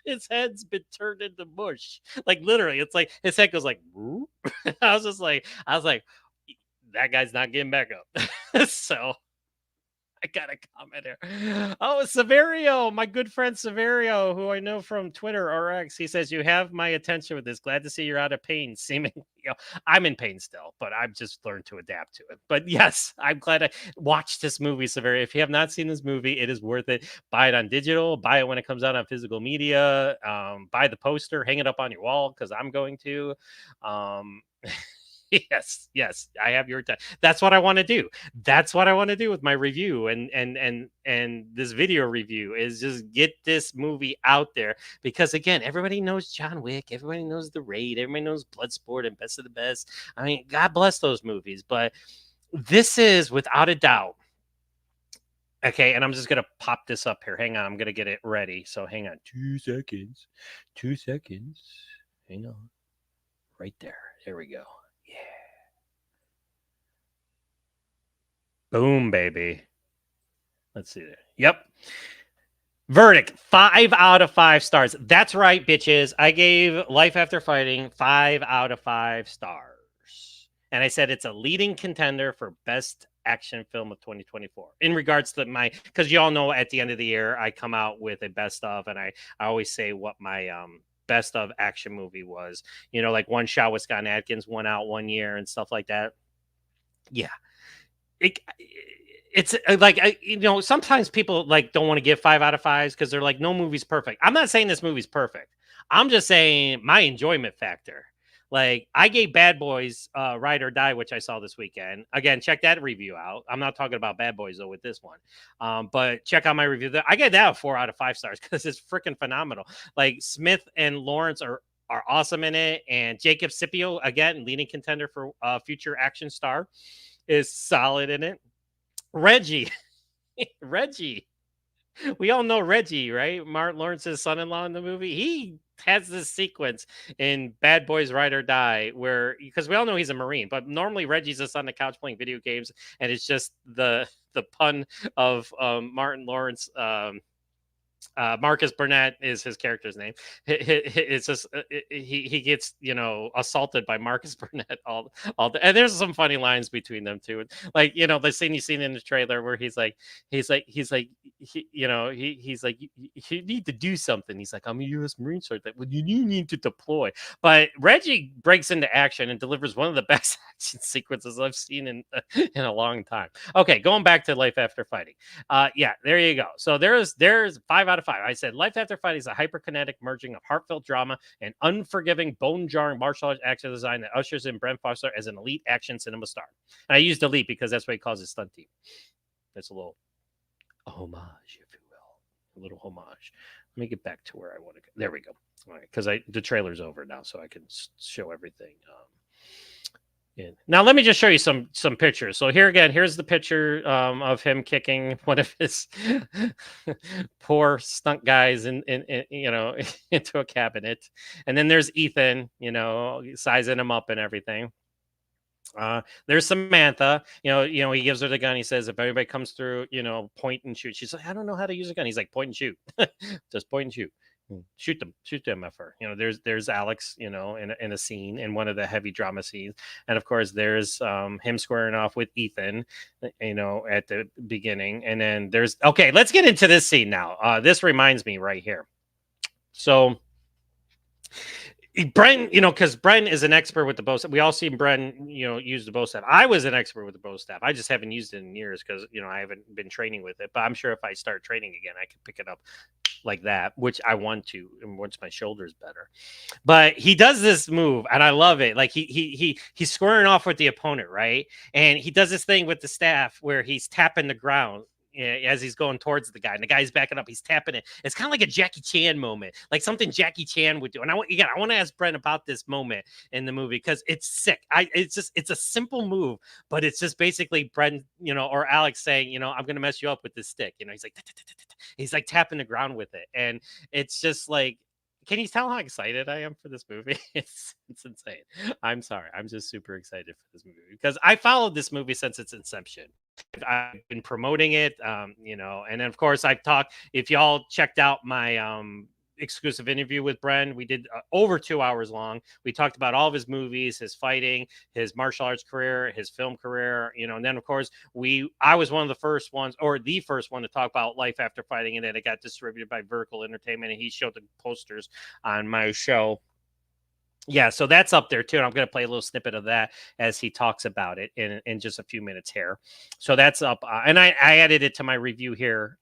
his head's been turned into mush. Like literally, it's like his head goes like. I was like, that guy's not getting back up. So I got a comment here. Oh, Severio, my good friend Severio, who I know from Twitter or X, he says, you have my attention with this. Glad to see you're out of pain. Seemingly, I'm in pain still, but I've just learned to adapt to it. But yes, I'm glad I watched this movie, Severio. If you have not seen this movie, it is worth it. Buy it on digital. Buy it when it comes out on physical media. Buy the poster. Hang it up on your wall, because I'm going to. Yes, I have your time. That's what I want to do. That's what I want to do with my review and this video review, is just get this movie out there, because again, everybody knows John Wick, everybody knows The Raid, everybody knows Bloodsport and Best of the Best. I mean, God bless those movies, but this is without a doubt. Okay, and I'm just gonna pop this up here. Hang on, I'm gonna get it ready. So hang on 2 seconds. 2 seconds. Hang on. Right there. There we go. Yeah. Boom, baby. Let's see there. Yep. Verdict, 5 out of 5 stars. That's right, bitches. I gave Life After Fighting 5 out of 5 stars. And I said it's a leading contender for best action film of 2024. In regards to because you all know at the end of the year, I come out with a best of, and I always say what my best of action movie was. Like One Shot with Scott Adkins went out one year and stuff like that. Yeah. It's like, sometimes people don't want to give 5 out of 5s because they're like, no movie's perfect. I'm not saying this movie's perfect. I'm just saying my enjoyment factor. Like, I gave Bad Boys Ride or Die, which I saw this weekend. Again, check that review out. I'm not talking about Bad Boys, though, with this one. But check out my review. I gave that a 4 out of 5 stars because it's freaking phenomenal. Like, Smith and Lawrence are awesome in it. And Jacob Scipio, again, leading contender for future action star, is solid in it. Reggie. We all know Reggie, right? Martin Lawrence's son-in-law in the movie. He has this sequence in Bad Boys Ride or Die where, because we all know he's a Marine, but normally Reggie's just on the couch playing video games, and it's just the pun of Martin Lawrence. Marcus Burnett is his character's name. It's just he gets assaulted by Marcus Burnett and there's some funny lines between them too. Like the scene you seen in the trailer where he's like you need to do something. He's like, I'm a U.S. Marine, so that you need to deploy. But Reggie breaks into action and delivers one of the best action sequences I've seen in a long time. Okay, going back to Life After Fighting. Yeah, there you go. So there's 5 out of of 5. I said Life After Fighting is a hyperkinetic merging of heartfelt drama and unforgiving, bone-jarring martial arts action design that ushers in Bren Foster as an elite action cinema star. And I used elite because that's what he calls his stunt team. That's a little homage, if you will. A little homage. Let me get back to where I want to go. There we go. All right, because the trailer's over now, so I can show everything. Now let me just show you some pictures. So here again, here's the picture of him kicking one of his poor stunt guys in into a cabinet, and then there's Ethan, sizing him up and everything. There's Samantha, he gives her the gun. He says, if anybody comes through, point and shoot. She's like, I don't know how to use a gun. He's like, point and shoot. Just point and shoot. Shoot them at her. There's Alex, in a scene, in one of the heavy drama scenes. And of course there's him squaring off with Ethan, at the beginning. And then okay, let's get into this scene now. This reminds me right here. So Bren, because Bren is an expert with the bow staff. We all seen Bren, use the bow staff. I was an expert with the bow staff. I just haven't used it in years because, I haven't been training with it. But I'm sure if I start training again, I could pick it up like that, which I want to, and once my shoulder's better. But he does this move, and I love it. Like he's squaring off with the opponent, right? And he does this thing with the staff where he's tapping the ground as he's going towards the guy, and the guy's backing up. He's tapping it. It's kind of like a Jackie Chan moment, like something Jackie Chan would do. And I want to ask Brent about this moment in the movie because it's sick. It's a simple move, but it's just basically Brent, or Alex saying, I'm going to mess you up with this stick. He's like tapping the ground with it, and it's just like, can you tell how excited I am for this movie? It's insane. I'm sorry. I'm just super excited for this movie because I followed this movie since its inception. I've been promoting it, and then of course I've talked. If y'all checked out my exclusive interview with Bren, we did over 2 hours long. We talked about all of his movies, his fighting, his martial arts career, his film career, and then of course I was one of the first ones, or the first one, to talk about Life After Fighting, and then it got distributed by Vertical Entertainment, and he showed the posters on my show. Yeah, so that's up there too. And I'm going to play a little snippet of that as he talks about it in just a few minutes here. So that's up. And I added it to my review here,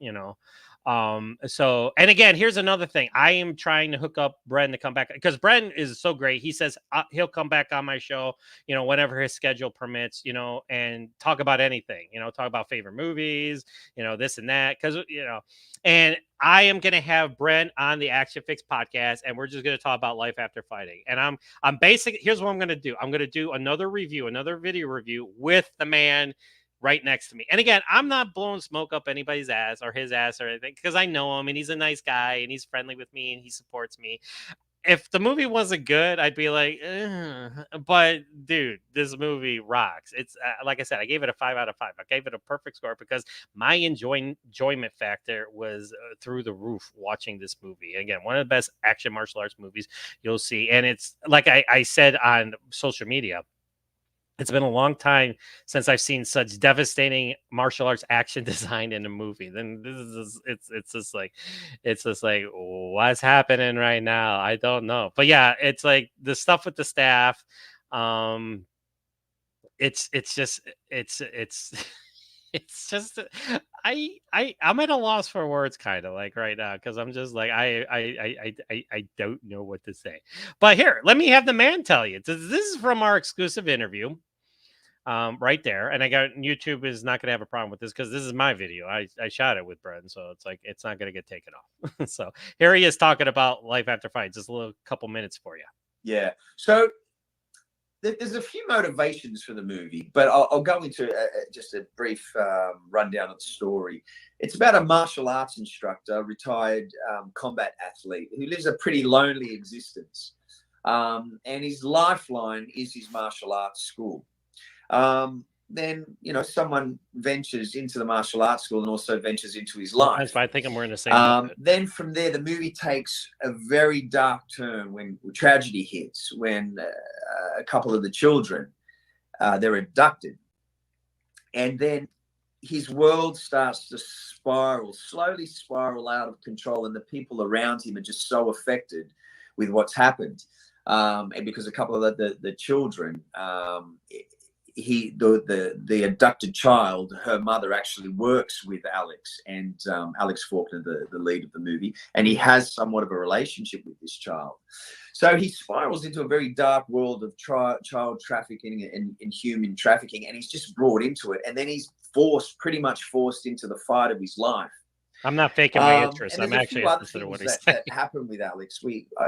So, and again, here's another thing. I am trying to hook up Bren to come back because Bren is so great. He says he'll come back on my show, whenever his schedule permits, and talk about anything, talk about favorite movies, this and that. Because, and I am going to have Bren on the Action-Flix podcast, and we're just going to talk about Life After Fighting. And I'm basically, here's what I'm going to do. I'm going to do another video review with the man right next to me. And again, I'm not blowing smoke up anybody's ass or his ass or anything, because I know him and he's a nice guy and he's friendly with me and he supports me. If the movie wasn't good, I'd be like, but dude, this movie rocks. It's like I said, I gave it a 5 out of 5. I gave it a perfect score because my enjoyment factor was through the roof watching this movie. And again, one of the best action martial arts movies you'll see. And it's like I said on social media, it's been a long time since I've seen such devastating martial arts action design in a movie. Then it's just like what's happening right now? I don't know. But yeah, it's like the stuff with the staff. It's just I'm at a loss for words, kind of like right now, because I'm just like I don't know what to say. But here, let me have the man tell you. This is from our exclusive interview. Right there, and I got YouTube is not going to have a problem with this because this is my video. I shot it with Bren, so it's like it's not going to get taken off. So here he is talking about Life After Fight. Just a little couple minutes for you. Yeah. So there's a few motivations for the movie, but I'll go into just a brief rundown of the story. It's about a martial arts instructor, retired combat athlete who lives a pretty lonely existence, and his lifeline is his martial arts school. Then someone ventures into the martial arts school and also ventures into his life. I think we're in the same. Then from there, the movie takes a very dark turn when tragedy hits. When a couple of the children they're abducted, and then his world starts to slowly spiral out of control, and the people around him are just so affected with what's happened. And because a couple of the children. the abducted child, her mother actually works with Alex, and Alex Faulkner, the lead of the movie, and he has somewhat of a relationship with this child. So he spirals into a very dark world of child trafficking and human trafficking, and he's just brought into it, and then he's pretty much forced into the fight of his life. I'm not faking my interest. And I'm there's actually a few other interested in what things he's saying. that happen with Alex.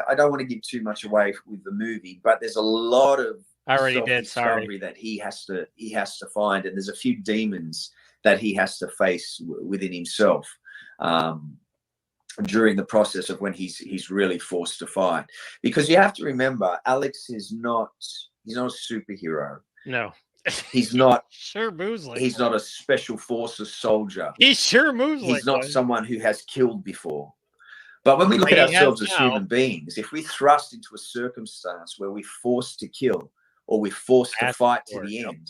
I don't want to give too much away with the movie, but there's a lot of self-discovery that he has to find, and there's a few demons that he has to face within himself during the process of when he's really forced to fight. Because you have to remember, Alex is not a superhero. No. He's not sure moves like he's one. not a special forces soldier. He sure moves he's like not one. someone who has killed before. But when we look at ourselves as human beings, if we thrust into a circumstance where we're forced to kill or we're forced to fight to the end,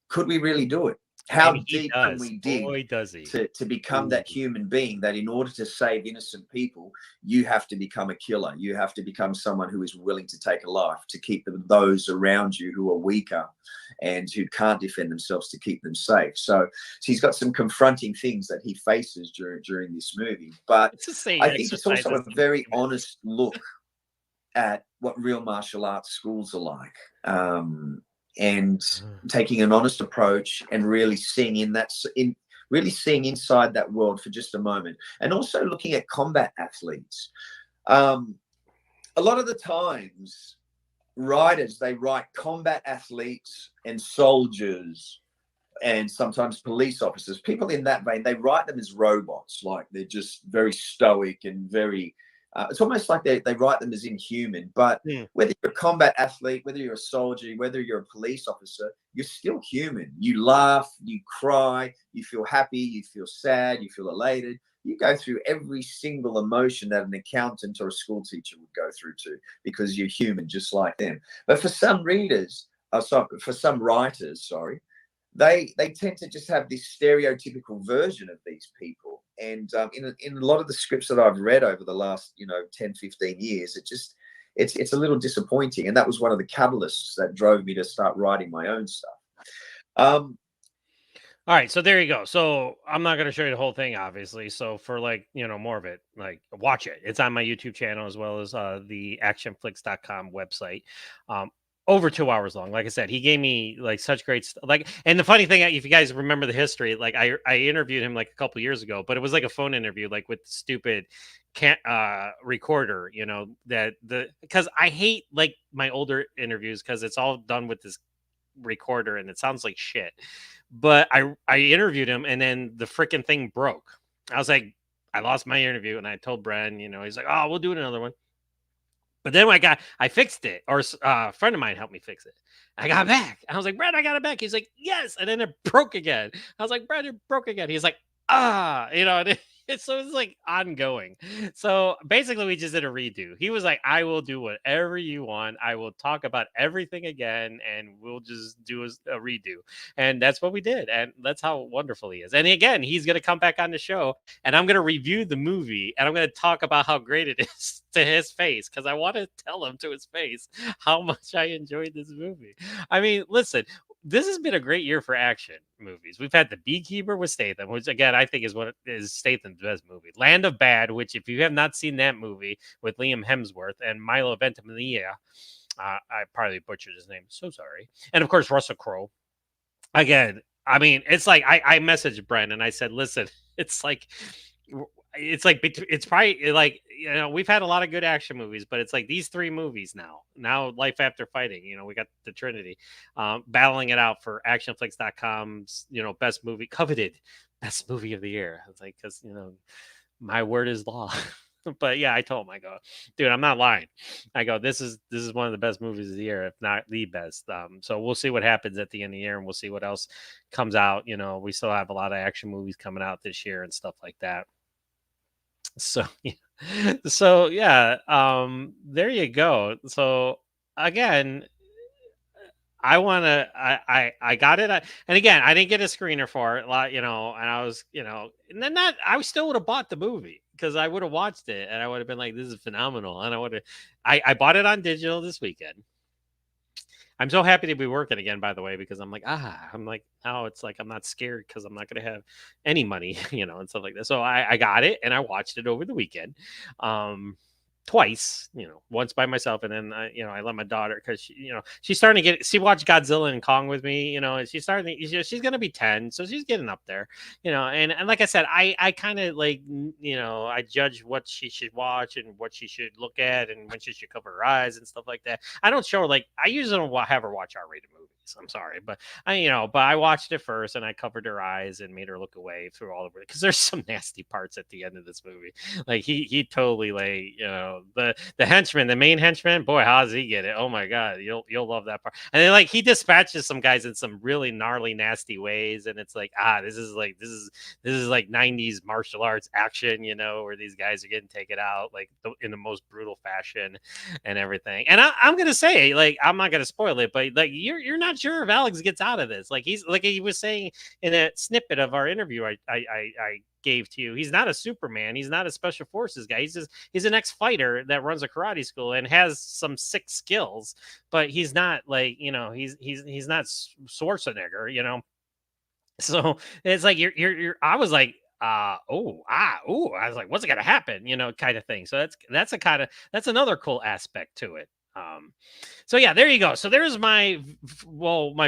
could we really do it? How deep can we dig to become that human being that in order to save innocent people, you have to become a killer. You have to become someone who is willing to take a life to keep those around you who are weaker and who can't defend themselves, to keep them safe. So he's got some confronting things that he faces during this movie. But I think it's also a very honest look at what real martial arts schools are like. And taking an honest approach and really seeing inside that world for just a moment, and also looking at combat athletes. A lot of the times, writers, they write combat athletes and soldiers and sometimes police officers, people in that vein, they write them as robots, like they're just very stoic and very it's almost like they write them as inhuman. But whether you're a combat athlete, whether you're a soldier, whether you're a police officer, you're still human. You laugh, you cry, you feel happy, you feel sad, you feel elated. You go through every single emotion that an accountant or a school teacher would go through too, because you're human just like them. But for some writers, they tend to just have this stereotypical version of these people. And in a lot of the scripts that I've read over the last 10, 15 years, it's a little disappointing. And that was one of the catalysts that drove me to start writing my own stuff. All right, so there you go. So I'm not going to show you the whole thing, obviously. So for more of it, watch it. It's on my YouTube channel as well as the Action-Flix.com website. Over 2 hours long. Like I said, he gave me such great stuff. And the funny thing, if you guys remember the history, I interviewed him a couple years ago, but it was like a phone interview, with stupid recorder, because I hate my older interviews because it's all done with this recorder and it sounds like shit. But I interviewed him and then the freaking thing broke. I was like, I lost my interview, and I told Bren, he's like, oh, we'll do another one. But then I fixed it, or a friend of mine helped me fix it. I got it back. I was like, Brad, I got it back. He's like, yes. And then it broke again. I was like, Brad, it broke again. He's like, so it's ongoing. So basically we just did a redo. He was like, I will do whatever you want. I will talk about everything again, and we'll just do a redo. And that's what we did. And that's how wonderful he is. And again, he's going to come back on the show, and I'm going to review the movie, and I'm going to talk about how great it is to his face, because I want to tell him to his face how much I enjoyed this movie. I mean, listen, this has been a great year for action movies. We've had The Beekeeper with Statham, which again I think is Statham's best movie. Land of Bad, which if you have not seen that movie with Liam Hemsworth and Milo Ventimiglia, I probably butchered his name, so sorry. And of course Russell Crowe. Again, I mean, it's I messaged Bren and I said, listen, it's probably we've had a lot of good action movies, but it's these three movies now Life After Fighting, we got the Trinity battling it out for Action-Flix.com's coveted best movie of the year. It's because my word is law. But yeah, I told him, I go, dude, I'm not lying. I go, this is one of the best movies of the year, if not the best. So we'll see what happens at the end of the year, and we'll see what else comes out. We still have a lot of action movies coming out this year and stuff like that. So yeah, there you go. So again, I got it. And again, I didn't get a screener for it, and I was, and then I still would have bought the movie because I would have watched it and I would have been like, this is phenomenal. And I bought it on digital this weekend. I'm so happy to be working again, by the way, because I'm like, now it's like I'm not scared because I'm not going to have any money, and stuff like that. So I got it and I watched it over the weekend. Twice, once by myself, and then I let my daughter, because she's starting to she watched Godzilla and Kong with me, and she's starting to, she's gonna be 10, so she's getting up there, and like I said, I kind of like, I judge what she should watch and what she should look at and when she should cover her eyes and stuff like that. I don't show her, like, I usually don't have her watch R-rated movies. I'm sorry, but I watched it first and I covered her eyes and made her look away through all of it, because there's some nasty parts at the end of this movie. Like he totally, like, the henchman, the main henchman, boy, how does he get it? Oh my god, you'll love that part. And then, like, he dispatches some guys in some really gnarly, nasty ways, and it's like, this is like 90s martial arts action, where these guys are getting taken out like in the most brutal fashion and everything. And I'm gonna say, like, I'm not gonna spoil it, but like you're not sure if Alex gets out of this. Like, he's like he was saying in a snippet of our interview I gave to you, he's not a Superman, he's not a special forces guy, he's an ex-fighter that runs a karate school and has some sick skills, but he's not like, he's not Schwarzenegger. So it's like you're I was like, I was like, what's gonna happen, kind of thing. So that's another cool aspect to it. So yeah, there you go. So there's my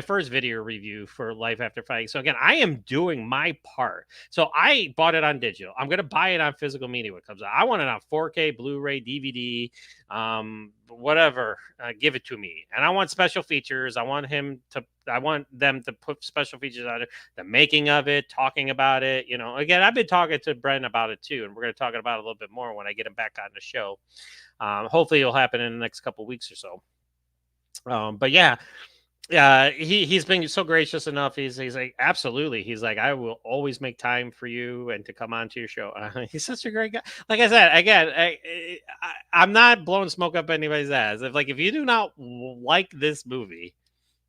first video review for Life After Fighting. So again, I am doing my part. So I bought it on digital. I'm gonna buy it on physical media when it comes out. I want it on 4K, Blu-ray, DVD, whatever. Give it to me. And I want special features. I want them to put special features on it, the making of it, talking about it. Again, I've been talking to Bren about it too, and we're gonna talk about it a little bit more when I get him back on the show. Hopefully it'll happen in the next couple weeks or so. But yeah, he's been so gracious enough. He's like, absolutely. He's like, I will always make time for you and to come on to your show. He's such a great guy. Like I said, again, I'm not blowing smoke up anybody's ass. If you do not like this movie,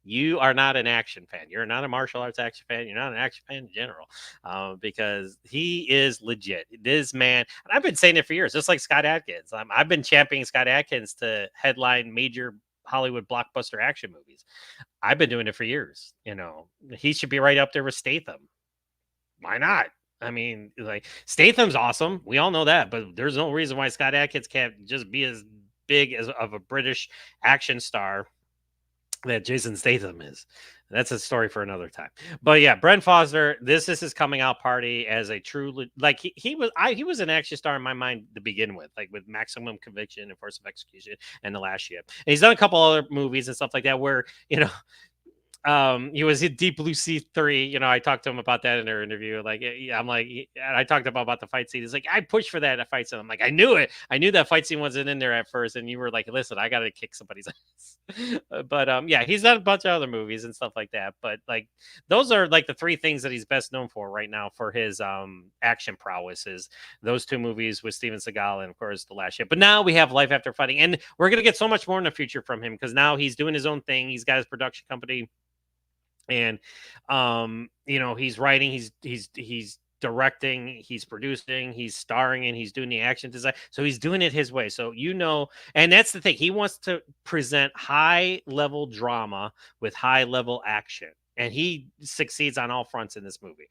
you are not an action fan. You're not a martial arts action fan. You're not an action fan in general, because he is legit. This man, and I've been saying it for years, just like Scott Adkins. I've been championing Scott Adkins to headline major Hollywood blockbuster action movies. I've been doing it for years. He should be right up there with Statham. Why not? I mean, like, Statham's awesome. We all know that, but there's no reason why Scott Adkins can't just be as big as of a British action star that Jason Statham is. That's a story for another time. But yeah, Bren Foster, this is his coming out party as a true, like, he was an action star in my mind to begin with, like with Maximum Conviction and Force of Execution and The Last Ship. And he's done a couple other movies and stuff like that where, he was in Deep Blue Sea 3. I talked to him about that in our interview. Like, I'm like, and I talked about the fight scene. He's like, I pushed for that fight scene. I'm like, I knew it. I knew that fight scene wasn't in there at first. And you were like, listen, I got to kick somebody's ass. But yeah, he's done a bunch of other movies and stuff like that. But like, those are like the three things that he's best known for right now for his action prowess, is those two movies with Steven Seagal and of course The Last Ship. But now we have Life After Fighting, and we're gonna get so much more in the future from him, because now he's doing his own thing. He's got his production company. And he's writing, he's directing, he's producing, he's starring, and he's doing the action design. So he's doing it his way. So and that's the thing. He wants to present high level drama with high level action. And he succeeds on all fronts in this movie.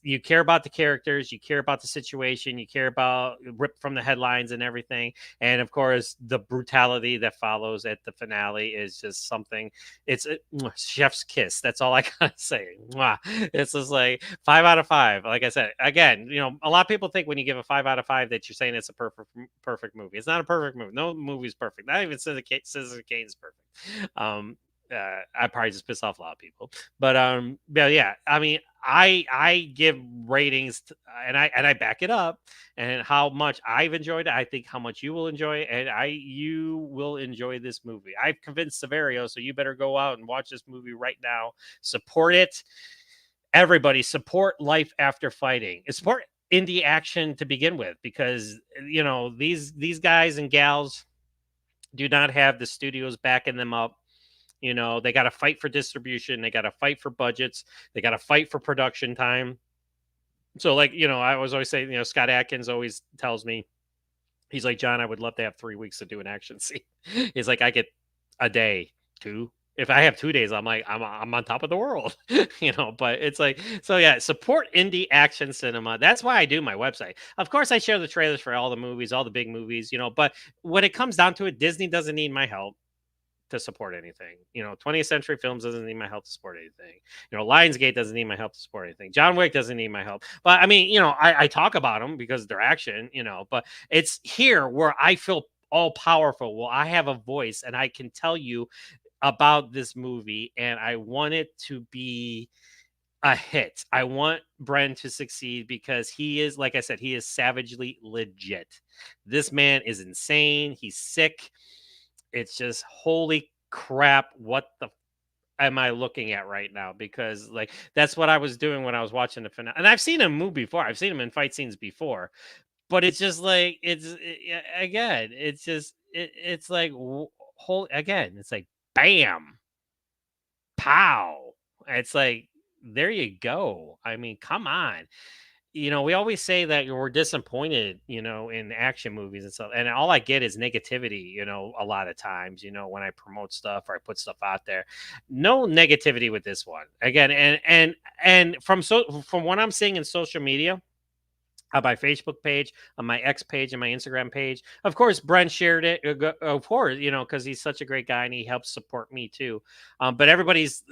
You care about the characters, you care about the situation, you care about ripped from the headlines and everything. And of course, the brutality that follows at the finale is just something. It's a chef's kiss. That's all I gotta say. It's just like 5 out of 5. Like I said, again, a lot of people think when you give a 5 out of 5 that you're saying it's a perfect movie. It's not a perfect movie. No movie is perfect. Not even Citizen Kane is perfect. I probably just piss off a lot of people, but yeah, I mean, I give ratings and I back it up, and how much I've enjoyed it. I think how much you will enjoy it, and you will enjoy this movie. I've convinced Severio, so you better go out and watch this movie right now. Support it. Everybody support Life After Fighting. Support indie action to begin with, because these guys and gals do not have the studios backing them up. They got to fight for distribution. They got to fight for budgets. They got to fight for production time. So, like, I was always saying, Scott Adkins always tells me, he's like, John, I would love to have 3 weeks to do an action scene. He's like, I get a day, 2, if I have 2 days, I'm like, I'm on top of the world, you know. But it's like, so yeah, support indie action cinema. That's why I do my website. Of course, I share the trailers for all the movies, all the big movies, you know. But when it comes down to it, Disney doesn't need my help to support anything. You know, 20th Century Films doesn't need my help to support anything. You know, Lionsgate doesn't need my help to support anything. John Wick doesn't need my help. But I mean, you know, I talk about them because they're action, you know, but it's here where I feel all powerful. Well, I have a voice and I can tell you about this movie, and I want it to be a hit. I want Bren to succeed because he is, like I said, he is savagely legit. This man is insane. He's sick. It's just holy crap. What the am I looking at right now? Because like that's what I was doing when I was watching the finale. And I've seen him move before. I've seen him in fight scenes before. But it's just like again, it's just it's like whole again. It's like bam, pow. It's like there you go. I mean, come on. You know, we always say that we're disappointed, you know, in action movies and stuff. And all I get is negativity, you know, a lot of times, you know, when I promote stuff or I put stuff out there. No negativity with this one. Again, and from what I'm seeing in social media, on my Facebook page, on my X page, and my Instagram page. Of course, Bren shared it. Of course, you know, because he's such a great guy and he helps support me too. But everybody's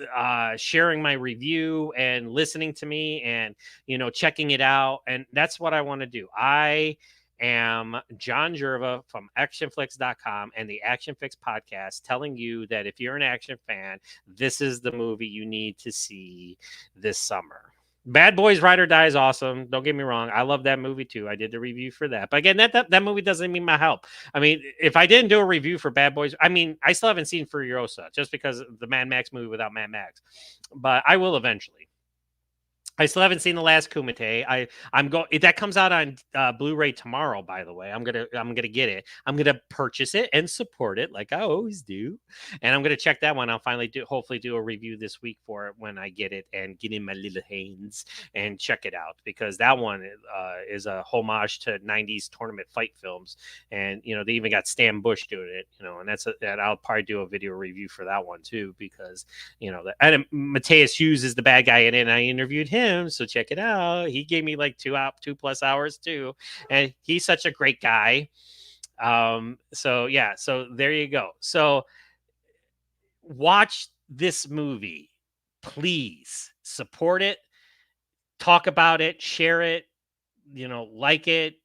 sharing my review and listening to me and, you know, checking it out. And that's what I want to do. I am John Jerva from Action-Flix.com and the Action-Flix podcast telling you that if you're an action fan, this is the movie you need to see this summer. Bad Boys Ride or Die is awesome. Don't get me wrong. I love that movie too. I did the review for that. But again, that movie doesn't mean my help. I mean, if I didn't do a review for Bad Boys, I mean, I still haven't seen Furiosa just because of the Mad Max movie without Mad Max. But I will eventually. I still haven't seen the last Kumite. I'm going. That comes out on Blu-ray tomorrow. By the way, I'm gonna get it. I'm gonna purchase it and support it like I always do. And I'm gonna check that one. I'll hopefully do a review this week for it when I get it and get in my little hands and check it out because that one is a homage to '90s tournament fight films. And you know they even got Stan Bush doing it. You know, and and I'll probably do a video review for that one too because you know and Mateus Hughes is the bad guy in it. And I interviewed him. So check it out. He gave me like 2+ hours too. And he's such a great guy. So yeah, so there you go. So watch this movie. Please support it, talk about it, share it, you know, like it,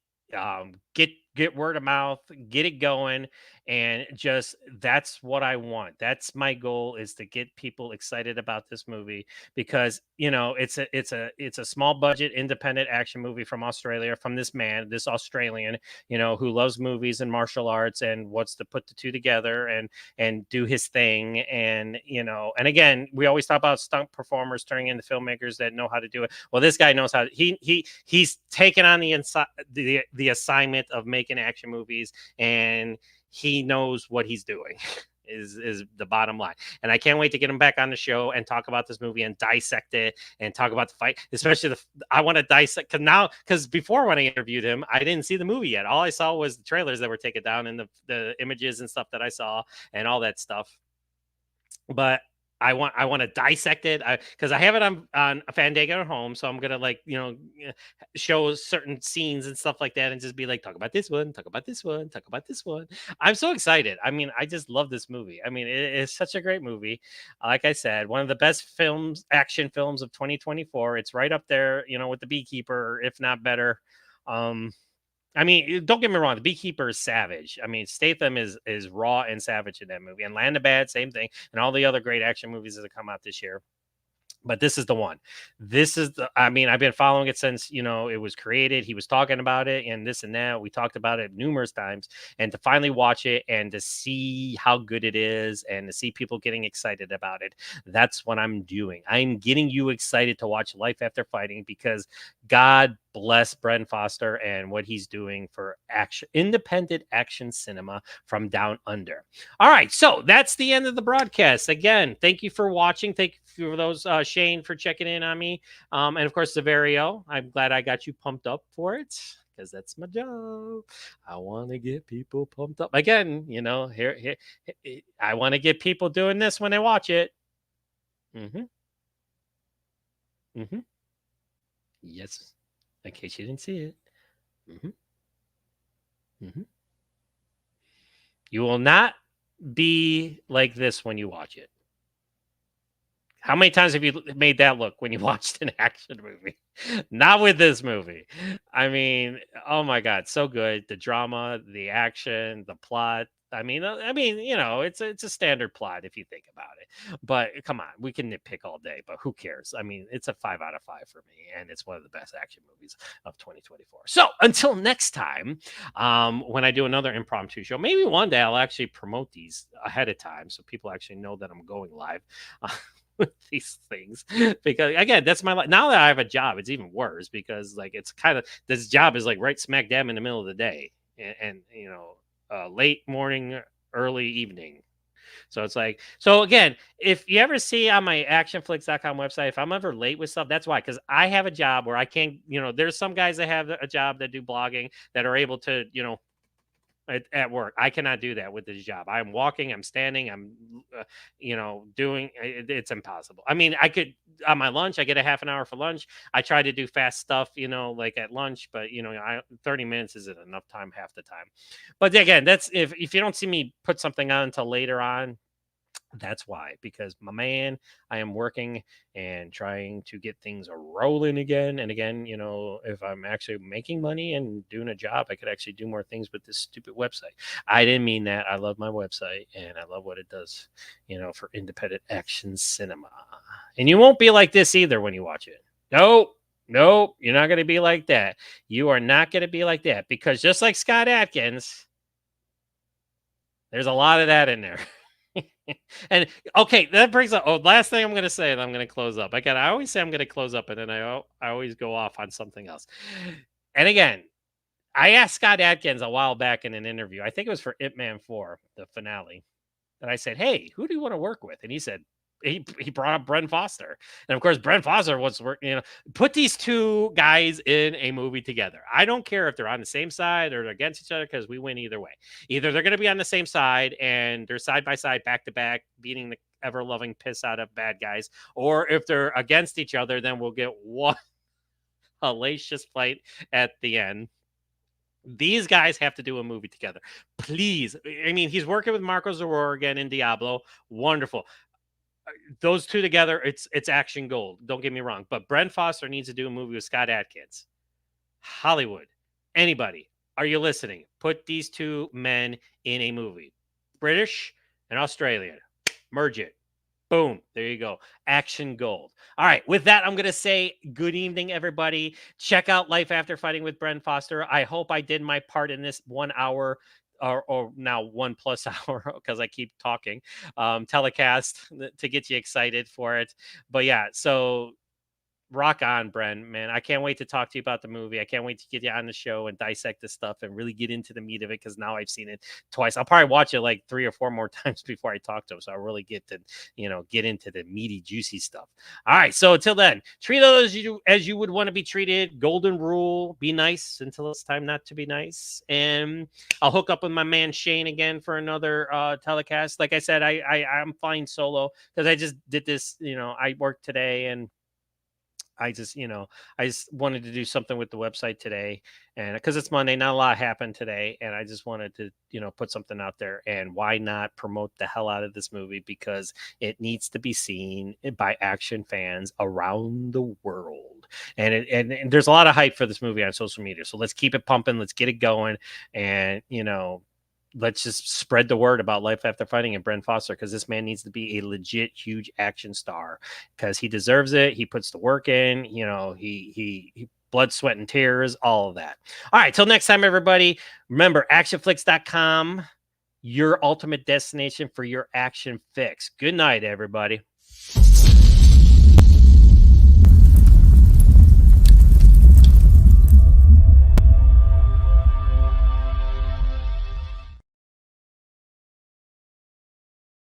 get word of mouth, get it going. And just that's what I want. That's my goal is to get people excited about this movie because you know it's a small budget independent action movie from Australia from this Australian, you know, who loves movies and martial arts and wants to put the two together and do his thing. And you know, and again, we always talk about stunt performers turning into filmmakers that know how to do it. Well, this guy knows how to, he's taken on the assignment of making action movies and he knows what he's doing is the bottom line. And I can't wait to get him back on the show and talk about this movie and dissect it and talk about the fight, especially I want to dissect because before when I interviewed him, I didn't see the movie yet. All I saw was the trailers that were taken down and the images and stuff that I saw and all that stuff. But I want to dissect it because I have it on a Fandango at home. So I'm going to like, you know, show certain scenes and stuff like that and just be like, talk about this one, talk about this one, talk about this one. I'm so excited. I mean, I just love this movie. I mean, it's such a great movie. Like I said, one of the best action films of 2024. It's right up there, you know, with The Beekeeper, if not better. I mean, don't get me wrong. The Beekeeper is savage. I mean, Statham is raw and savage in that movie. And Land of Bad, same thing. And all the other great action movies that have come out this year. But this is the one. I mean, I've been following it since, you know, it was created. He was talking about it and this and that. We talked about it numerous times. And to finally watch it and to see how good it is and to see people getting excited about it, that's what I'm doing. I'm getting you excited to watch Life After Fighting because God bless Bren Foster and what he's doing for independent action cinema from down under. All right, so that's the end of the broadcast. Again, thank you for watching. Thank you for those, Shane, for checking in on me. And of course, Severio, I'm glad I got you pumped up for it. because that's my job. I want to get people pumped up. Again, here I want to get people doing this when they watch it. Mm-hmm. Mm-hmm. Yes. In case you didn't see it. Mm-hmm. Mm-hmm. You will not be like this when you watch it. How many times have you made that look when you watched an action movie? Not with this movie. I mean, oh my God, so good. The drama, the action, the plot. I mean, it's a standard plot if you think about it. But come on, we can nitpick all day, but who cares? I mean, it's a 5 out of 5 for me, and it's one of the best action movies of 2024. So until next time, when I do another impromptu show, maybe one day I'll actually promote these ahead of time so people actually know that I'm going live. With these things, because again, that's my life. Now that I have a job, it's even worse because like it's kind of this job is like right smack dab in the middle of the day, and late morning, early evening. So it's like, so again, if you ever see on my actionflix.com website, if I'm ever late with stuff, that's why, because I have a job where I can't, there's some guys that have a job that do blogging that are able to, at work. I cannot do that with this job. I'm walking, I'm standing, I'm doing it's impossible. I mean, I could on my lunch, I get a half an hour for lunch. I try to do fast stuff, like at lunch, but 30 minutes isn't enough time half the time. But again, that's if you don't see me put something on until later on, that's why, because my man, I am working and trying to get things rolling again. And again, if I'm actually making money and doing a job, I could actually do more things with this stupid website. I didn't mean that. I love my website and I love what it does, for independent action cinema. And you won't be like this either when you watch it. Nope, you're not going to be like that. You are not going to be like that because just like Scott Adkins, there's a lot of that in there. And okay, that brings up last thing I'm going to say, and I'm going to close up. I always say I'm going to close up, and then I always go off on something else. And again, I asked Scott Adkins a while back in an interview. I think it was for Ip Man 4, the finale. And I said, "Hey, who do you want to work with?" And he said, he brought up Bren Foster. And of course, Bren Foster was working, put these two guys in a movie together. I don't care if they're on the same side or against each other because we win either way. Either they're going to be on the same side and they're side by side, back to back, beating the ever loving piss out of bad guys. Or if they're against each other, then we'll get one hellacious fight at the end. These guys have to do a movie together. Please. I mean, he's working with Marco Zaror again in Diablo. Wonderful. Those two together, it's action gold. Don't get me wrong. But Bren Foster needs to do a movie with Scott Adkins. Hollywood. Anybody. Are you listening? Put these two men in a movie. British and Australian. Merge it. Boom. There you go. Action gold. All right. With that, I'm going to say good evening, everybody. Check out Life After Fighting with Bren Foster. I hope I did my part in this 1 hour or now 1+ hour because I keep talking telecast to get you excited for it. But yeah, so rock on, Bren, man. I can't wait to talk to you about the movie. I can't wait to get you on the show and dissect this stuff and really get into the meat of it because now I've seen it twice. I'll probably watch it like 3 or 4 more times before I talk to him. So I really get to, get into the meaty, juicy stuff. All right. So until then, treat others as you would want to be treated. Golden rule, be nice until it's time not to be nice. And I'll hook up with my man Shane again for another telecast. Like I said, I'm flying solo because I just did this, I worked today and I just wanted to do something with the website today, and because it's Monday, not a lot happened today, and I just wanted to, put something out there. And why not promote the hell out of this movie because it needs to be seen by action fans around the world. And there's a lot of hype for this movie on social media, so let's keep it pumping, let's get it going, and let's just spread the word about Life After Fighting and Bren Foster because this man needs to be a legit huge action star because he deserves it. He puts the work in, he blood, sweat, and tears, all of that. All right, till next time, everybody. Remember, actionflix.com, your ultimate destination for your action fix. Good night, everybody.